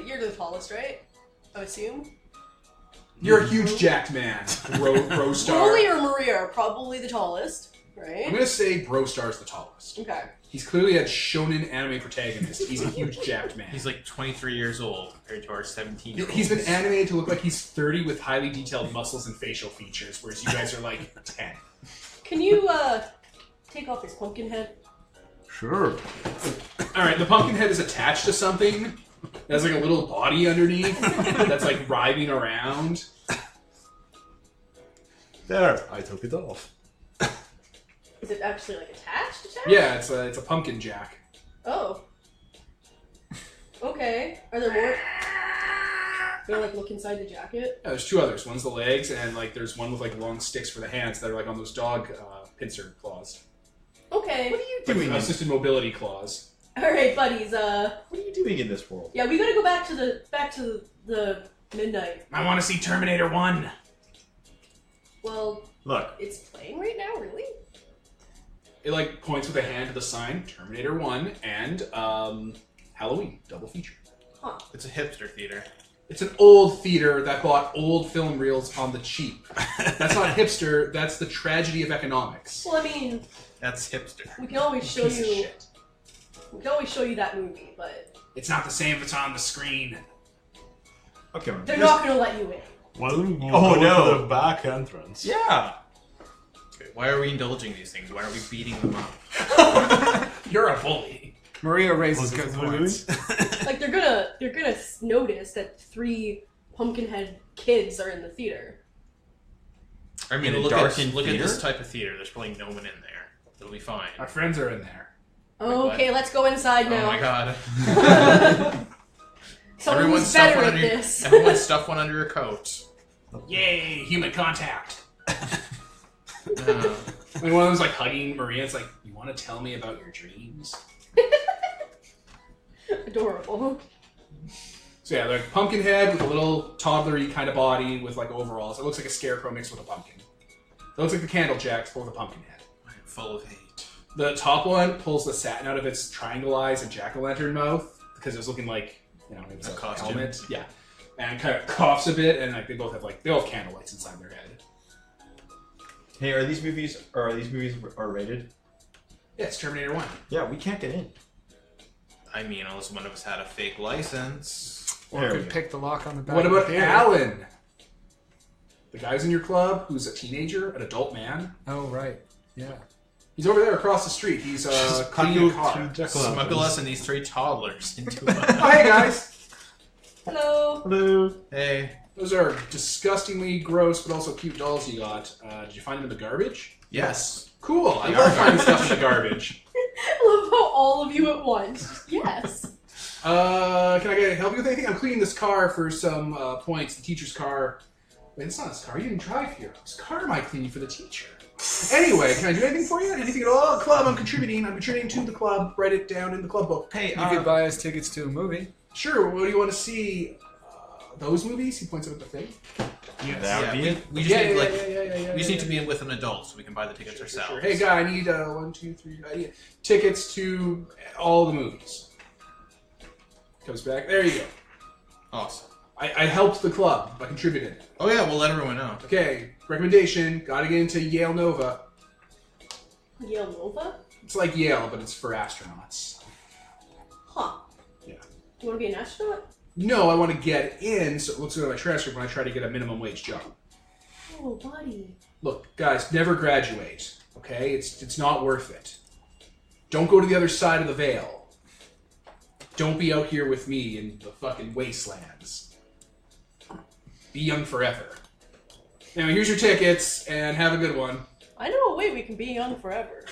you're the tallest, right? I assume. You're a huge jacked man. Bro Star. Lily or Maria are probably the tallest, right? I'm gonna say Bro Star's the tallest. Okay. He's clearly a shonen anime protagonist. He's a huge jacked man. He's like 23 years old compared to our 17. He's been animated to look like he's 30 with highly detailed muscles and facial features, whereas you guys are like 10. Can you take off his pumpkin head? Sure. Alright, the pumpkin head is attached to something. It has like a little body underneath that's like writhing around. There, I took it off. Is it actually attached? Yeah, it's a pumpkin jack. Oh. Okay. Are there more? Can I look inside the jacket? Yeah, there's 2 others. One's the legs, and there's one with long sticks for the hands that are on those dog pincer claws. Okay. What are you Like doing? assisted mobility claws. All right, buddies. What are you doing in this world? Yeah, we gotta go back to the midnight. I want to see Terminator 1. Well, Look, it's playing right now, really? It like points with a hand to the sign, Terminator 1 and Halloween, double feature. Huh. It's a hipster theater. It's an old theater that bought old film reels on the cheap. That's not hipster, that's the tragedy of economics. Well, I mean, That's hipster. we can always show Piece of you. shit. We can always show you that movie, but It's not the same if it's on the screen. Okay. they're not going to let you in. Why don't we go Oh, to no. the back entrance? Yeah. Okay, why are we indulging these things? Why aren't we beating them up? You're a bully. Maria raises What good are we points. Like they're gonna notice that 3 Pumpkinhead kids are in the theater. I mean, In a look darkened at this theater? type of theater. There's probably no one in there. It'll be fine. Our friends are in there. Okay, let's go inside Oh now. my god. Someone Everyone who's better at under this. everyone stuff one under your coat. Yay, human contact. Uh, When one of them's like hugging Maria, it's like, you want to tell me about your dreams? Adorable. So yeah, they're like Pumpkinhead with a little toddlery kind of body with like overalls. It looks like a scarecrow mixed with a pumpkin. It looks like the Candlejacks but with a pumpkin head. I am full of hate. The top one pulls the satin out of its triangle eyes and jack-o'-lantern mouth because it was looking like, you know, it was A a costume. helmet. Yeah. And kind of coughs a bit, and like they both have candlelights inside their head. Hey, are these movies R-rated? Yeah, it's Terminator 1. Yeah, we can't get in. I mean, unless one of us had a fake license. Or There we could go. pick the lock on the back. What of the about theater. Alan? The guy who's in your club, who's a teenager, an adult man. Oh, right. Yeah. He's over there across the street. He's cleaning a car. Smuggle us and these 3 toddlers into a... Oh, hey guys! Hello. Hello. Hey. Those are disgustingly gross but also cute dolls you got. Did you find them in the garbage? Yes. Cool. I They love are finding stuff in the garbage. I love how all of you at once. Yes. Can I help you with anything? I'm cleaning this car for some points. The teacher's car. Wait, it's not his car. You didn't drive here. Whose car am I cleaning for the teacher? Anyway, can I do anything for you? Anything at all? Club, I'm contributing. I'm contributing to the club. Write it down in the club book. Hey, You could buy us tickets to a movie. Sure, what do you want to see? Those movies? He points out the thing. Yes. that would be it. We just need like we just need to be with an adult so we can buy the tickets ourselves. Sure. Hey, guy, I need 1, 2, 3 tickets to all the movies. Comes back. There you go. Awesome. I helped the club. I contributed. Oh yeah, we'll let everyone know. Okay, recommendation. Gotta get into Yale Nova. Yale Nova? It's like Yale, but it's for astronauts. Huh. Yeah. Do you want to be an astronaut? No, I want to get in, so it looks good on my transcript when I try to get a minimum wage job. Oh, buddy. Look, guys, never graduate. Okay, it's not worth it. Don't go to the other side of the veil. Don't be out here with me in the fucking wastelands. Be young forever. Anyway, here's your tickets, and have a good one. I know a way we can be young forever.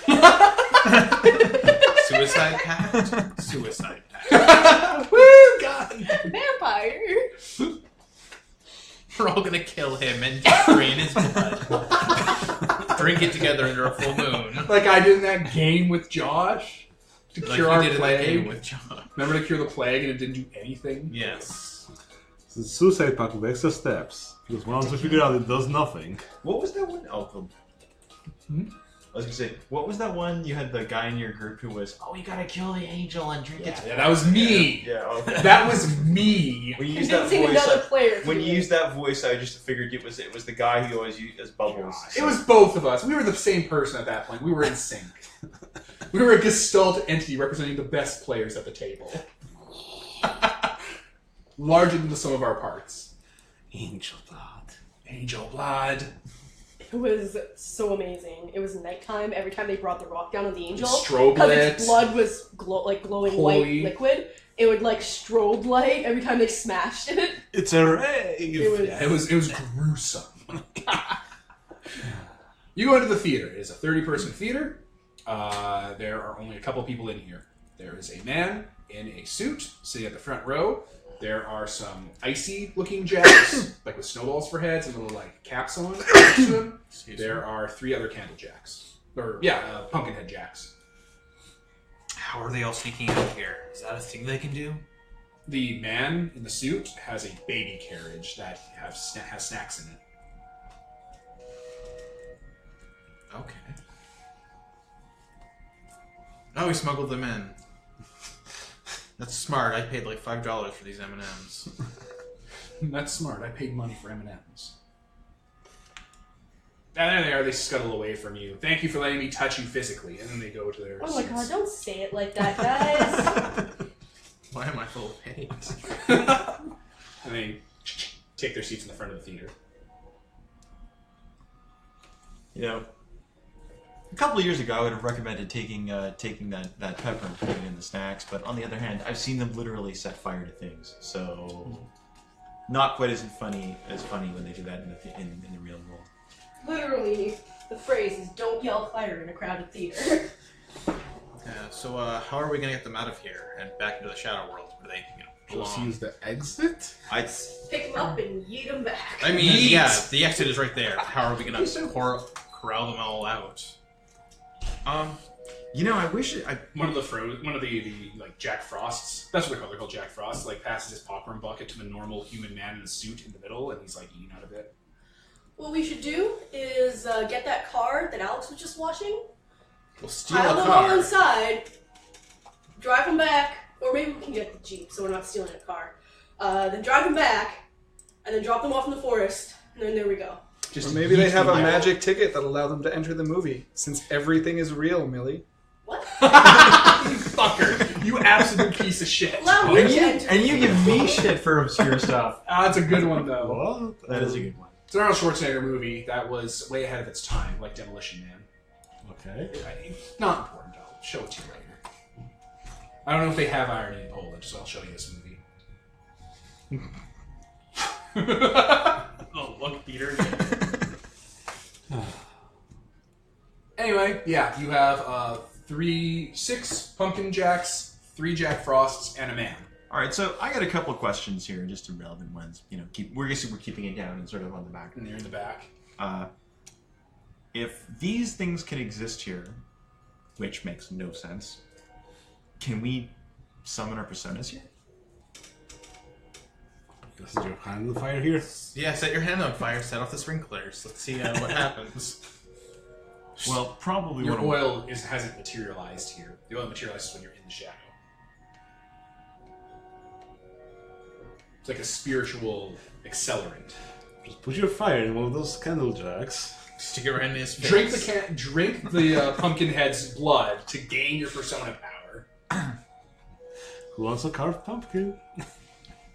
Suicide pact? Suicide pact. Woo, God! Vampire. We're all gonna kill him and drain his blood. Drink it together under a full moon. Like I did in that game with Josh to Like cure you our did in that plague. game with John. Remember to cure the plague and it didn't do anything? Yes. The suicide pact with extra steps. Because once we figure out it does nothing. What was that one? Oh, I was gonna say, what was that one? You had the guy in your group who was, oh, you gotta kill the angel and drink its. Yeah, that was me. Yeah, okay. That was me. When you used that Convincing voice, another player. when to you do used that voice, I just figured it was the guy who always used as bubbles. It was both of us. We were the same person at that point. We were in sync. We were a gestalt entity representing the best players at the table. Larger than the sum of our parts. Angel blood. Angel blood. It was so amazing. It was nighttime every time they brought the rock down on the angel. Strobe Because lit. its blood was glowing Holy. white liquid. It would like strobe light every time they smashed it. It's a rave! It was Yeah, it was gruesome. You go into the theater. It is a 30-person theater. There are only a couple people in here. There is a man in a suit sitting at the front row. There are some icy-looking jacks, like with snowballs for heads and little like caps on next to them. There are 3 other candlejacks, or pumpkinhead jacks. How are they all sneaking out here? Is that a thing they can do? The man in the suit has a baby carriage that has snacks in it. Okay. Oh, we smuggled them in. That's smart. I paid like $5 for these M&Ms. That's smart. I paid money for M&Ms. And there they are. They scuttle away from you. Thank you for letting me touch you physically. And then they go to their Oh my seats. god, don't say it like that, guys. Why am I full of paint? And they take their seats in the front of the theater. You know, a couple of years ago, I would have recommended taking that pepper and putting it in the snacks. But on the other hand, I've seen them literally set fire to things, so not quite as funny when they do that in the real world. Literally, the phrase is "Don't yell fire in a crowded theater." Yeah, so how are we going to get them out of here and back into the shadow world where they, Just belong? use the exit? I'd Pick them up and yeet them back. I mean, yeah, the exit is right there. How are we going to corral them all out? you know, I wish One of the like Jack Frosts. That's what they're called. They're called Jack Frosts. Like passes his popcorn bucket to the normal human man in the suit in the middle, and he's like eating out of it. What we should do is get that car that Alex was just washing, We'll steal pile a them all car. inside, drive them back, or maybe we can get the Jeep so we're not stealing a car. Then drive them back, and then drop them off in the forest, and then there we go. Just Or maybe they yeet have a them out. magic ticket that allow them to enter the movie, since everything is real, Millie. What? Fucker! You absolute piece of shit. Allow me and to you, enter. and you give me shit for obscure stuff. That's a good one though. What? That is a good one. It's an Arnold Schwarzenegger movie that was way ahead of its time, like Demolition Man. Okay. Not important. I'll show it to you later. I don't know if they have irony in Poland, so I'll show you this movie. Oh, look, Peter. Anyway, yeah, you have 6 Pumpkin Jacks, 3 Jack Frosts, and a man. All right, so I got a couple of questions here, just irrelevant ones. You know, we're keeping it down and sort of on the back. And they're in the back. If these things can exist here, which makes no sense, can we summon our personas here? This is your hand on fire here. Yeah, set your hand on fire, set off the sprinklers. Let's see what happens. Well, probably Your what oil hasn't materialized here. The oil materializes when you're in the shadow. It's like a spiritual accelerant. Just put your fire in one of those candle jacks. Stick it right in his face. Drink the Pumpkinhead's blood to gain your persona power. Who wants a carved pumpkin?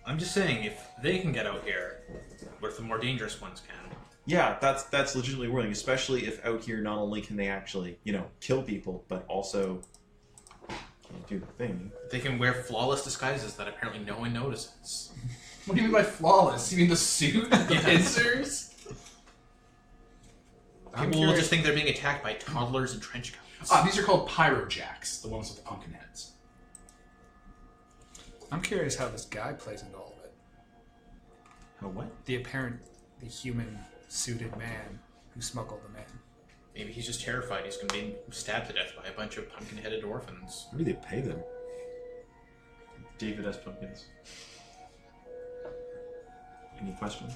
I'm just saying, if they can get out here, what if the more dangerous ones can? Yeah, that's legitimately worrying, especially if out here not only can they actually, kill people, but also do the thing. They can wear flawless disguises that apparently no one notices. What do you mean by flawless? You mean the suit? The pincers? People will just think they're being attacked by toddlers in trench coats. These are called Pyrojacks, the ones with the pumpkin heads. I'm curious how this guy plays into all of it. How what? The human suited man who smuggled them in. Maybe he's just terrified he's going to be stabbed to death by a bunch of pumpkin-headed orphans. Maybe they pay them. David S. Pumpkins. Any questions?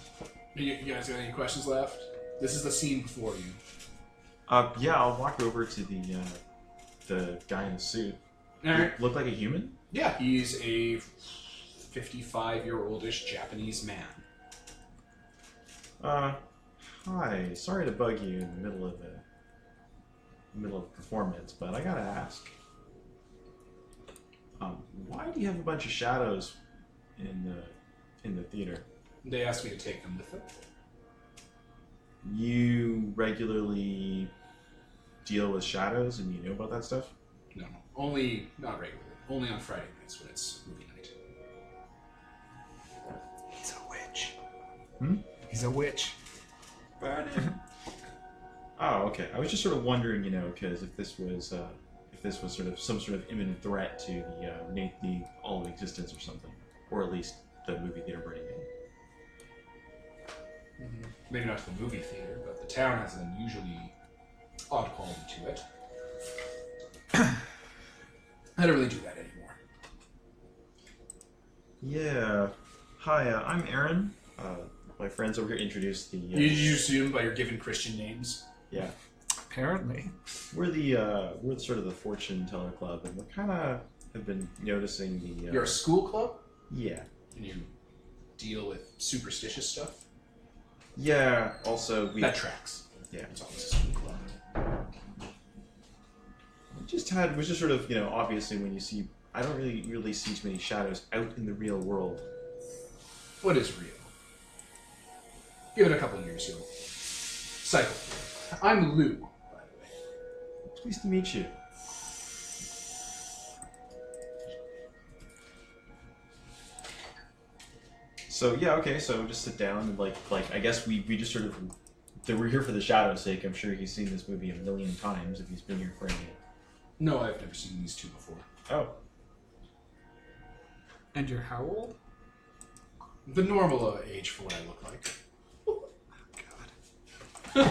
You guys got any questions left? This is the scene before you. Yeah, I'll walk over to the guy in the suit. Alright. Look like a human? Yeah, he's a 55-year-oldish Japanese man. Hi. Sorry to bug you in the middle of a performance, but I gotta ask. Why do you have a bunch of shadows in the theater? They asked me to take them with them. You regularly deal with shadows, and you know about that stuff? No, only not regularly. Only on Friday nights when it's movie night. He's a witch. Hmm? He's a witch. Burn him. Oh, okay. I was just sort of wondering, because if this was sort of some sort of imminent threat to the all of existence or something, or at least the movie theater burning down. Maybe not to the movie theater, but the town has an unusually odd quality to it. I don't really do that anymore. Yeah. Hi, I'm Aaron. My friends over here introduced the. You assume by your given Christian names? Yeah. Apparently. We're sort of the fortune teller club, and we're kind of have been noticing the. You're a school club? Yeah. And you deal with superstitious stuff? Yeah. Also, we That tracks. Yeah. It's always a school club. was just sort of, obviously when you see, I don't really see too many shadows out in the real world. What is real? Give it a couple years, you'll cycle through it. I'm Lou, by the way. Pleased to meet you. So yeah, okay, so just sit down and like I guess we just sort of we're here for the shadow's sake. I'm sure he's seen this movie a million times if he's been here for any. No, I've never seen these two before. Oh. And you're how old? The normal age for what I look like. The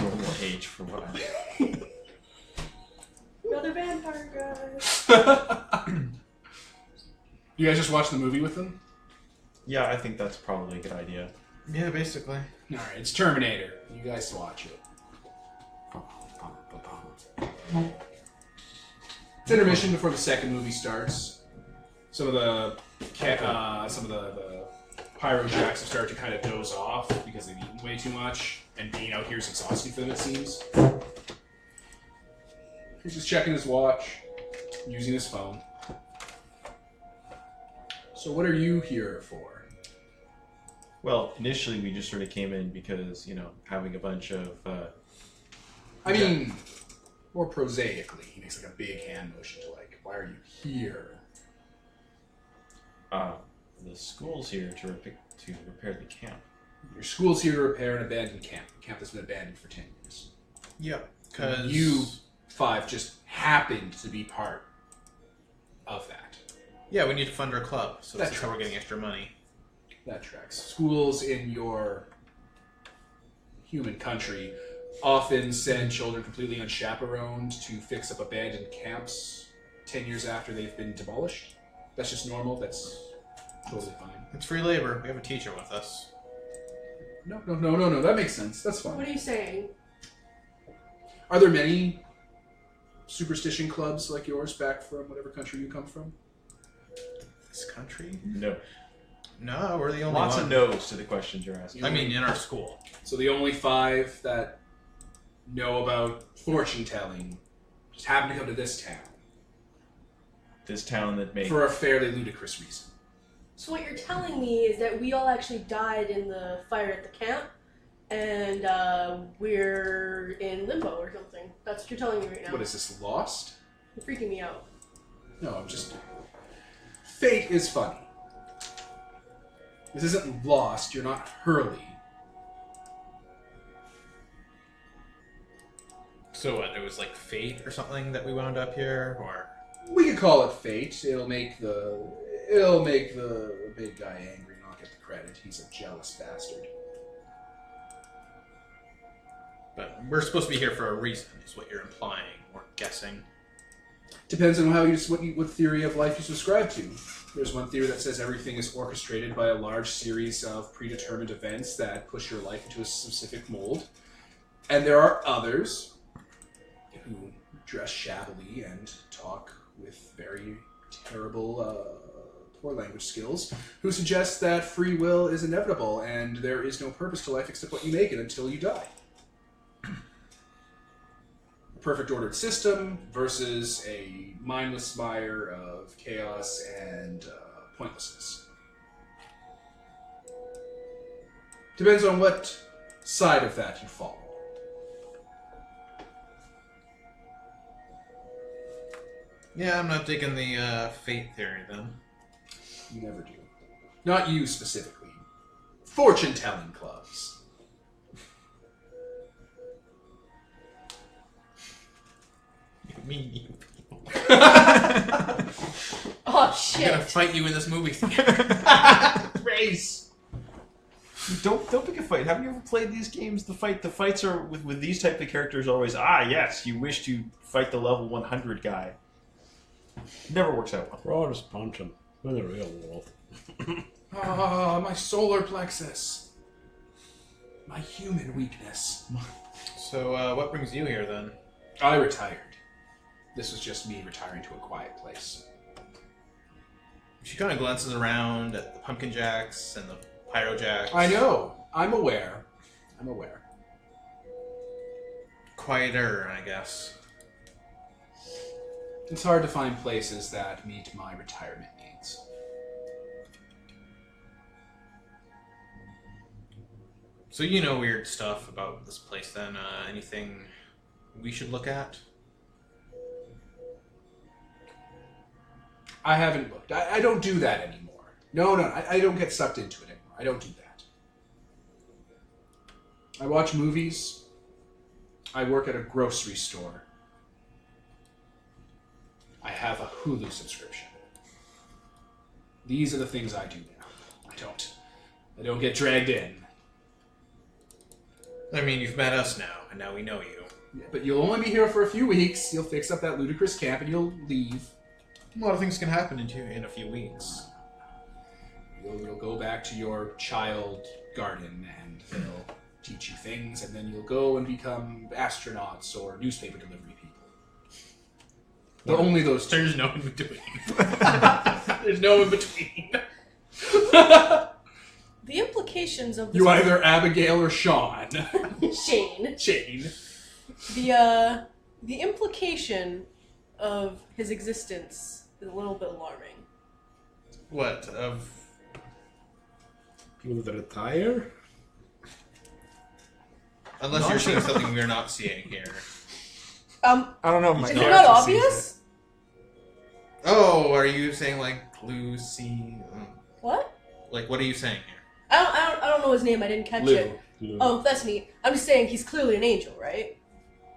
normal age for what I. Another vampire, guys. You guys just watch the movie with them? Yeah, I think that's probably a good idea. Yeah, basically. Alright, it's Terminator. You guys watch it. It's intermission before the second movie starts. Some of the pyro jacks have started to kind of doze off because they've eaten way too much, and being out here is exhausting for them, it seems. He's just checking his watch, using his phone. So what are you here for? Well, initially we just sort of came in because, having a bunch of... I mean, more prosaically, he makes like a big hand motion to like, why are you here? The school's here to repair the camp. Your school's here to repair an abandoned camp. A camp that's been abandoned for 10 years. Yep. Because You 5 just happened to be part of that. Yeah, we need to fund our club, so That's that's how we're true. getting extra money. That tracks. Schools in your human country often send children completely unchaperoned to fix up abandoned camps 10 years after they've been demolished. That's just normal. That's totally fine. It's free labor. We have a teacher with us. No. That makes sense. That's fine. What are you saying? Are there many superstition clubs like yours back from whatever country you come from? This country? No. No, we're the only Lots one. of no's to the questions you're asking. I mean, in our school. So the only 5 that know about fortune telling just happen to come to this town This town that made... for a fairly ludicrous reason. So what you're telling me is that we all actually died in the fire at the camp, and we're in limbo or something. That's what you're telling me right now. What is this, Lost? You're freaking me out. No, I'm just... Fate is funny. This isn't Lost, you're not Hurley. So what, it was like fate or something that we wound up here? Or... We could call it fate. It'll make the big guy angry, not get the credit. He's a jealous bastard. But we're supposed to be here for a reason, is what you're implying, or guessing. Depends on what theory of life you subscribe to. There's one theory that says everything is orchestrated by a large series of predetermined events that push your life into a specific mold. And there are others who dress shabbily and talk with very terrible, poor language skills, who suggest that free will is inevitable and there is no purpose to life except what you make it until you die. A perfect ordered system versus a mindless mire of chaos and pointlessness. Depends on what side of that you follow. Yeah, I'm not digging the fate theory then. You never do. Not you specifically. Fortune-telling clubs. You mean you people. Oh I'm gonna shit! fight you in this movie theater. Race! Don't pick a fight. Haven't you ever played these games? The fights are with these type of characters always. Yes, you wish to fight the level 100 guy. Never works out well. Bro, just punch him. In the real world. Ah, my solar plexus. My human weakness. So, what brings you here then? I retired. This was just me retiring to a quiet place. She kind of glances around at the pumpkin jacks and the pyro jacks. I know. I'm aware. Quieter, I guess. It's hard to find places that meet my retirement needs. So you know weird stuff about this place then. Anything we should look at? I haven't looked. I don't do that anymore. No, I don't get sucked into it anymore. I don't do that. I watch movies. I work at a grocery store. I have a Hulu subscription. These are the things I do now. I don't get dragged in. I mean, you've met us now, and now we know you. Yeah, but you'll only be here for a few weeks. You'll fix up that ludicrous camp and you'll leave. A lot of things can happen in a few weeks. You'll go back to your child garden and they'll teach you things, and then you'll go and become astronauts or newspaper delivery people. Only those two. There's no in between. There's no in between. The implications of this You either Abigail or Sean. Shane. The implication of his existence is a little bit alarming. What? Of... Will they retire? Unless you're seeing something we're not seeing here. I don't know if my Is it character not sees obvious? Oh, are you saying like Lucy? What? Like, what are you saying here? I don't know his name. I didn't catch Lou. it. Lou. Oh, that's neat. I'm just saying he's clearly an angel, right?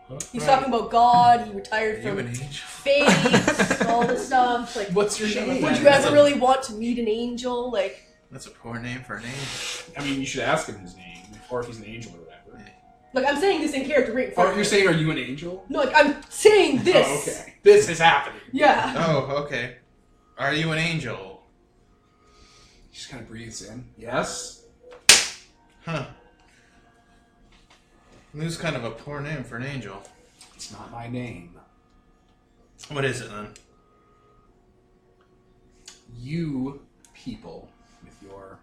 Huh? He's Right. talking about God. He retired Are you from an angel? faith, all this stuff. Like, What's your name? would you ever really want to meet an angel? Like, That's a poor name for an angel. I mean, you should ask him his name, or if he's an angel or whatever. look, I'm saying this in character right in front Oh, of you're me. saying, are you an angel? No, like I'm saying this. Oh, okay. This is happening. Yeah. Oh, okay. Are you an angel? He just kind of breathes in. Yes. Huh. Lou's kind of a poor name for an angel. It's not my name. What is it then? You people with your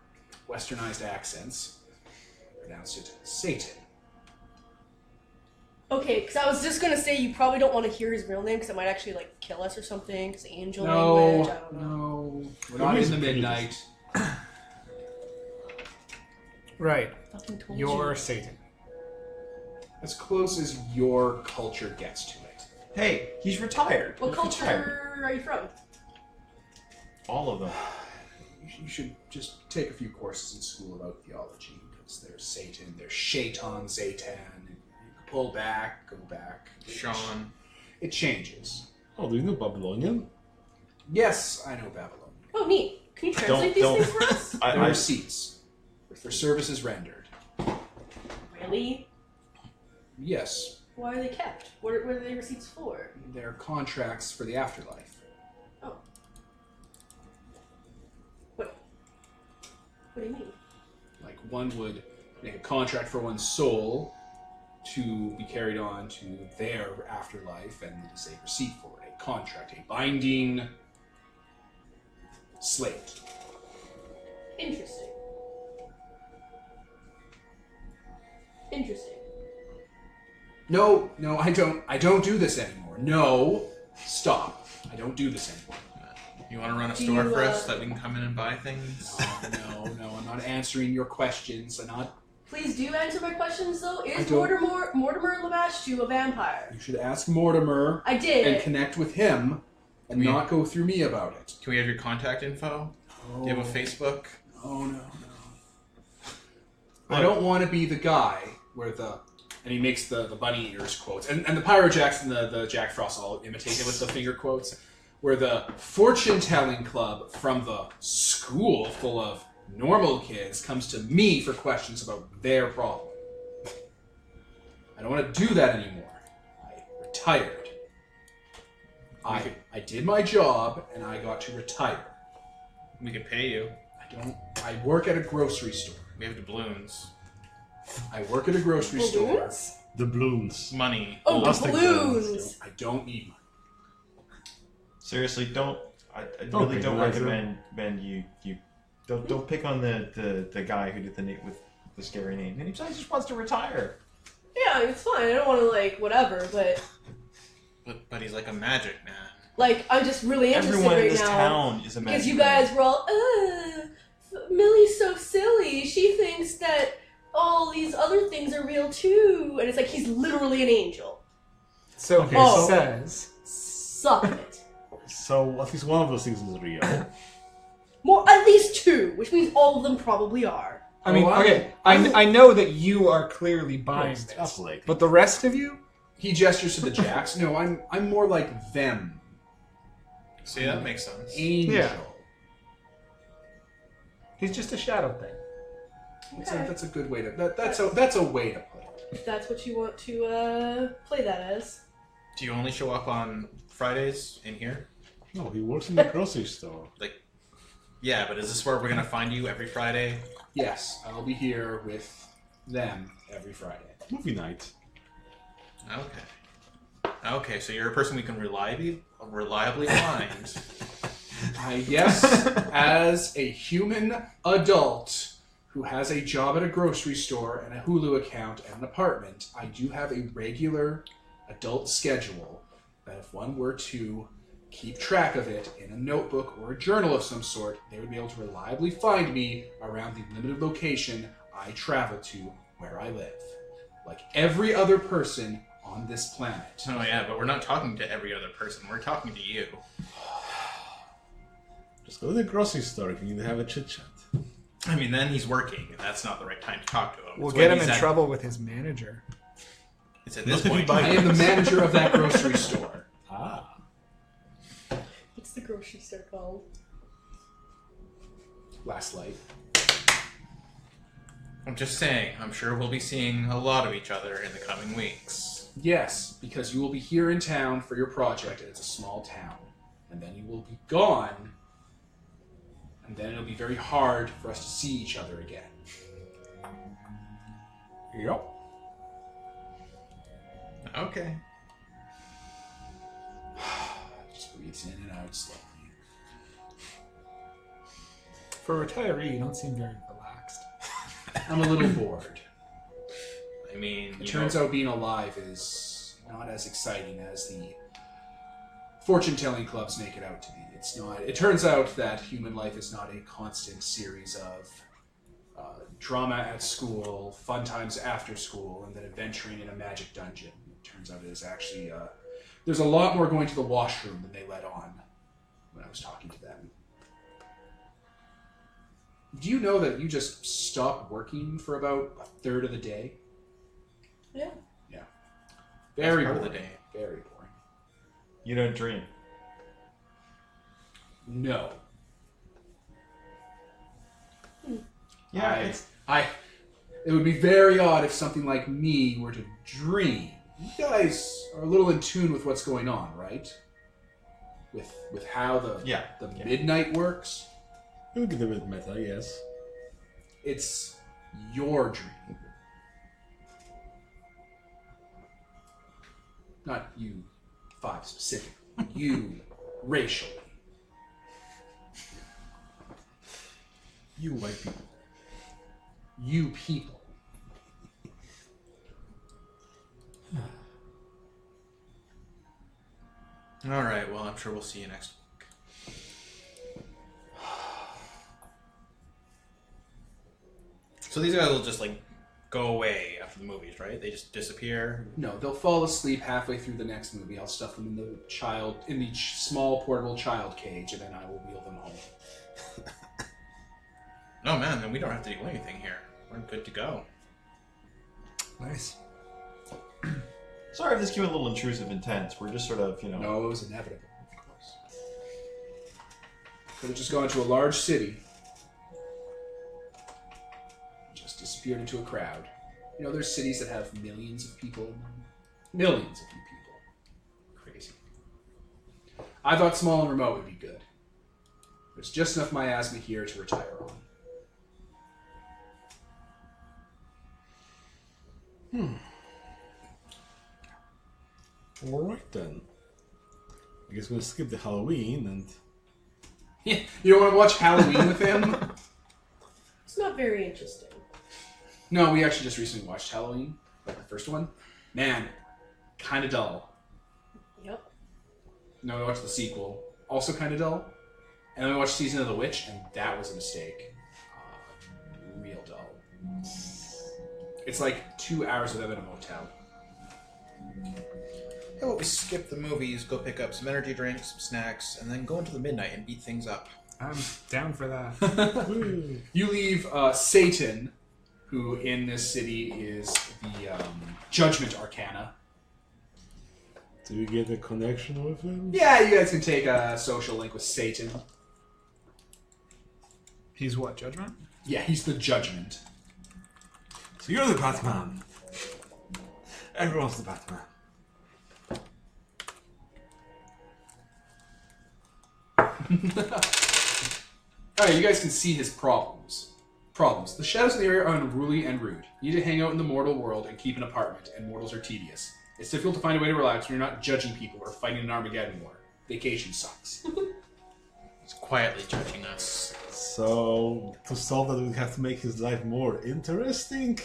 westernized accents pronounced it Satan. Okay, because I was just gonna say you probably don't want to hear his real name because it might actually like kill us or something. Because angel language, I don't know. No, we're not in the midnight. Right. Fucking told You're you. Satan. As close as your culture gets to it. Hey, he's retired. What He's culture retired. are you from? All of them. You should just take a few courses in school about theology, because there's Satan, there's Shaitan, Satan, and you can pull back, go back. Sean. It changes. Oh, do you know Babylonian? Yes, I know Babylon. Oh, neat. Can you translate these don't- things for us? There are I, receipts for services rendered. Really? Yes, Why are they kept? What are they receipts for? they're contracts for the afterlife. Oh. What do you mean? Like one would make a contract for one's soul to be carried on to their afterlife, and it is a receipt for it, a contract, a binding slate. Interesting. Interesting. No, I don't do this anymore. No, stop. I don't do this anymore. You want to run a Do store you, for us that we can come in and buy things? No, I'm not answering your questions. I'm not. Please do answer my questions, though. I Is don't- Mortimer Lavashtu a vampire? You should ask Mortimer I did. and connect with him, and We- not go through me about it. Can we have your contact info? Oh, Do you have a Facebook? Oh no. I don't want to be the guy where and he makes the bunny ears quotes, and the Pyrojacks and the Jack Frost all imitate it with the finger quotes, where the fortune-telling club from the school full of normal kids comes to me for questions about their problem. I don't want to do that anymore. I retired. I did my job, and I got to retire. We could pay you. I work at a grocery store. We have doubloons. I work at a grocery store. Balloons? The balloons. money. Oh, I'll the take balloons! I don't need money. Seriously, don't. I Don't really pick don't on recommend you don't pick on the guy who did the name with the scary name. And he just wants to retire. Yeah, it's fine. I don't want to, like, whatever, but, But he's like a magic man. like, I'm just really interested Everyone right in this now. town is a Because magic you man. guys were all, Millie's so silly. She thinks that all these other things are real too. And it's like, he's literally an angel. So Okay, he so- says. Suck it. So at least one of those things is real. More, at least two, which means all of them probably are. I mean, Oh, okay, I know that you are clearly buying this, Extrapolating. but the rest of you, He gestures to the jacks. No, I'm more like them. See, that makes sense. Angel. Yeah. he's just a shadow thing. That's a good way to. That's a way to put it. If that's what you want to play that as. Do you only show up on Fridays in here? No, he works in the grocery store. Yeah, but is this where we're gonna find you every Friday? Yes, I'll be here with them every Friday. Movie night. Okay. Okay, so you're a person we can reliably find. I guess as a human adult who has a job at a grocery store and a Hulu account and an apartment, I do have a regular adult schedule that if one were to keep track of it in a notebook or a journal of some sort, they would be able to reliably find me around the limited location I travel to where I live. Like every other person on this planet. Oh yeah, but we're not talking to every other person. We're talking to you. Just go to the grocery store if you need to have a chit chat. I mean, then he's working, and that's not the right time to talk to him. We'll It's get when him in he's at- trouble with his manager. It's at this Not if point. you buy I am the manager of that grocery store. Ah. What's the grocery store called? Last light. I'm just saying, I'm sure we'll be seeing a lot of each other in the coming weeks. Yes, because you will be here in town for your project, and it's a small town. And then you will be gone, and then it'll be very hard for us to see each other again. Yep. Okay. Just breathes in and out slowly. For a retiree, you don't seem very relaxed. I'm a little bored. I mean, It turns out being alive is not as exciting as the fortune-telling clubs make it out to be. It's not. It turns out that human life is not a constant series of drama at school, fun times after school, and then adventuring in a magic dungeon. It turns out it is actually there's a lot more going to the washroom than they let on when I was talking to them. Do you know that you just stopped working for about a third of the day? Yeah. Yeah. Very part of boring. the day. Very boring. You don't dream. No. Yeah, It would be very odd if something like me were to dream. You guys are a little in tune with what's going on, right? With how the Yeah. midnight works. It'll get a bit meta, yes. It's your dream. Not you five specifically. You racially. You white people. You people. All right. Well, I'm sure we'll see you next week. So these guys will just like go away after the movies, right? They just disappear. No, they'll fall asleep halfway through the next movie. I'll stuff them in the small portable child cage, and then I will wheel them home. Oh man, then we don't have to do anything here. We're good to go. Nice. sorry if this came a little intrusive and tense. We're just sort of, No, it was inevitable, of course. Could have just gone to a large city. Just disappeared into a crowd. You know, there's cities that have millions of people in them. Millions of you people. Crazy. I thought small and remote would be good. There's just enough miasma here to retire on. Alright then. I guess we'll skip the Halloween and... Yeah, you don't want to watch Halloween with him? It's not very interesting. No, we actually just recently watched Halloween, like the first one. Man, kind of dull. Yep. No, we watched the sequel, also kind of dull. And then we watched Season of the Witch, and that was a mistake. Real dull. It's like 2 hours of them in a motel. How about we skip the movies, go pick up some energy drinks, some snacks, and then go into the midnight and beat things up. I'm down for that. You leave Satan, who in this city is the Judgment Arcana. Do we get a connection with him? Yeah, you guys can take a social link with Satan. He's what, Judgment? Yeah, he's the Judgment. So you're the Batman. Everyone's the Batman. Alright, you guys can see his problems. The shadows in the area are unruly and rude. You need to hang out in the mortal world and keep an apartment, and mortals are tedious. It's difficult to find a way to relax when you're not judging people or fighting an Armageddon war. Vacation sucks. He's quietly judging us. So, to solve that, we have to make his life more interesting?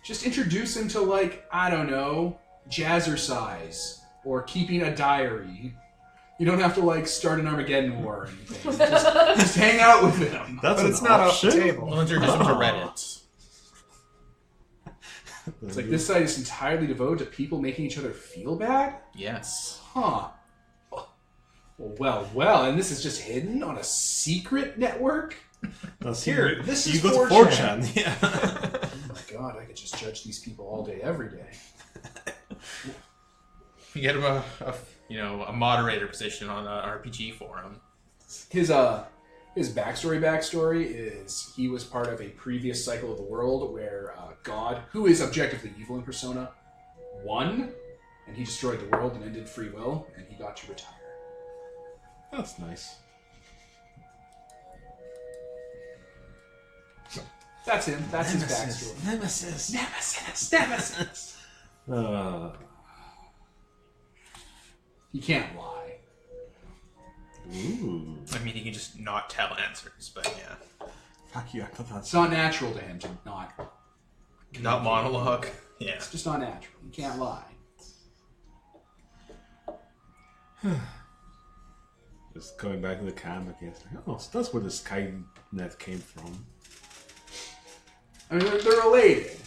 Just introduce him to, like, I don't know, jazzercise, or keeping a diary. You don't have to, like, start an Armageddon war or anything. Just hang out with him. That's But an it's not off the option? table. We'll introduce him to Reddit. It's like this site is entirely devoted to people making each other feel bad? Yes. Huh. Well, and this is just hidden on a secret network? That's Here, this you is go to 4chan. 4chan. Yeah. Oh my god, I could just judge these people all day, every day. You get him a moderator position on an RPG forum. His backstory is he was part of a previous cycle of the world where God, who is objectively evil in Persona, won, and he destroyed the world and ended free will, and he got to retire. That's nice. That's him. That's his backstory. Nemesis. Nemesis. He can't lie. Ooh. I mean, he can just not tell answers, but yeah. Fuck you, I thought that's... It's not natural to him to not. Not monologue. Yeah. It's just not natural. He can't lie. Just going back to the camp, I guess. Like, oh, so that's where the Skynet came from. I mean, they're related.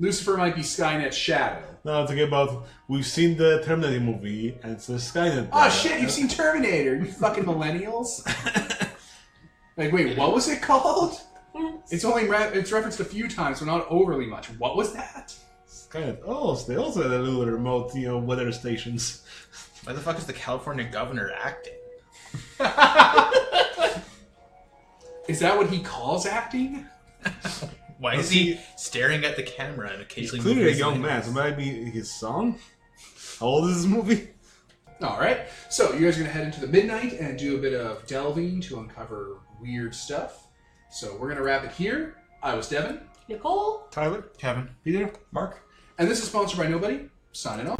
Lucifer might be Skynet's shadow. No, I'm talking about, we've seen the Terminator movie, and it's a Skynet. Oh shit, you've seen Terminator, you fucking millennials. Like, wait, what was it called? It's only it's referenced a few times, so not overly much. What was that? Skynet. Oh, so they also had a little remote, weather stations. Why the fuck is the California governor acting? Is that what he calls acting? Why is he staring at the camera and He's occasionally clearly a moving his young man, lips? so maybe his son? How old is this movie? Alright, so you guys are going to head into the midnight and do a bit of delving to uncover weird stuff. So we're going to wrap it here. I was Devin. Nicole? Tyler? Kevin. Peter? Mark. And this is sponsored by Nobody. Signing off.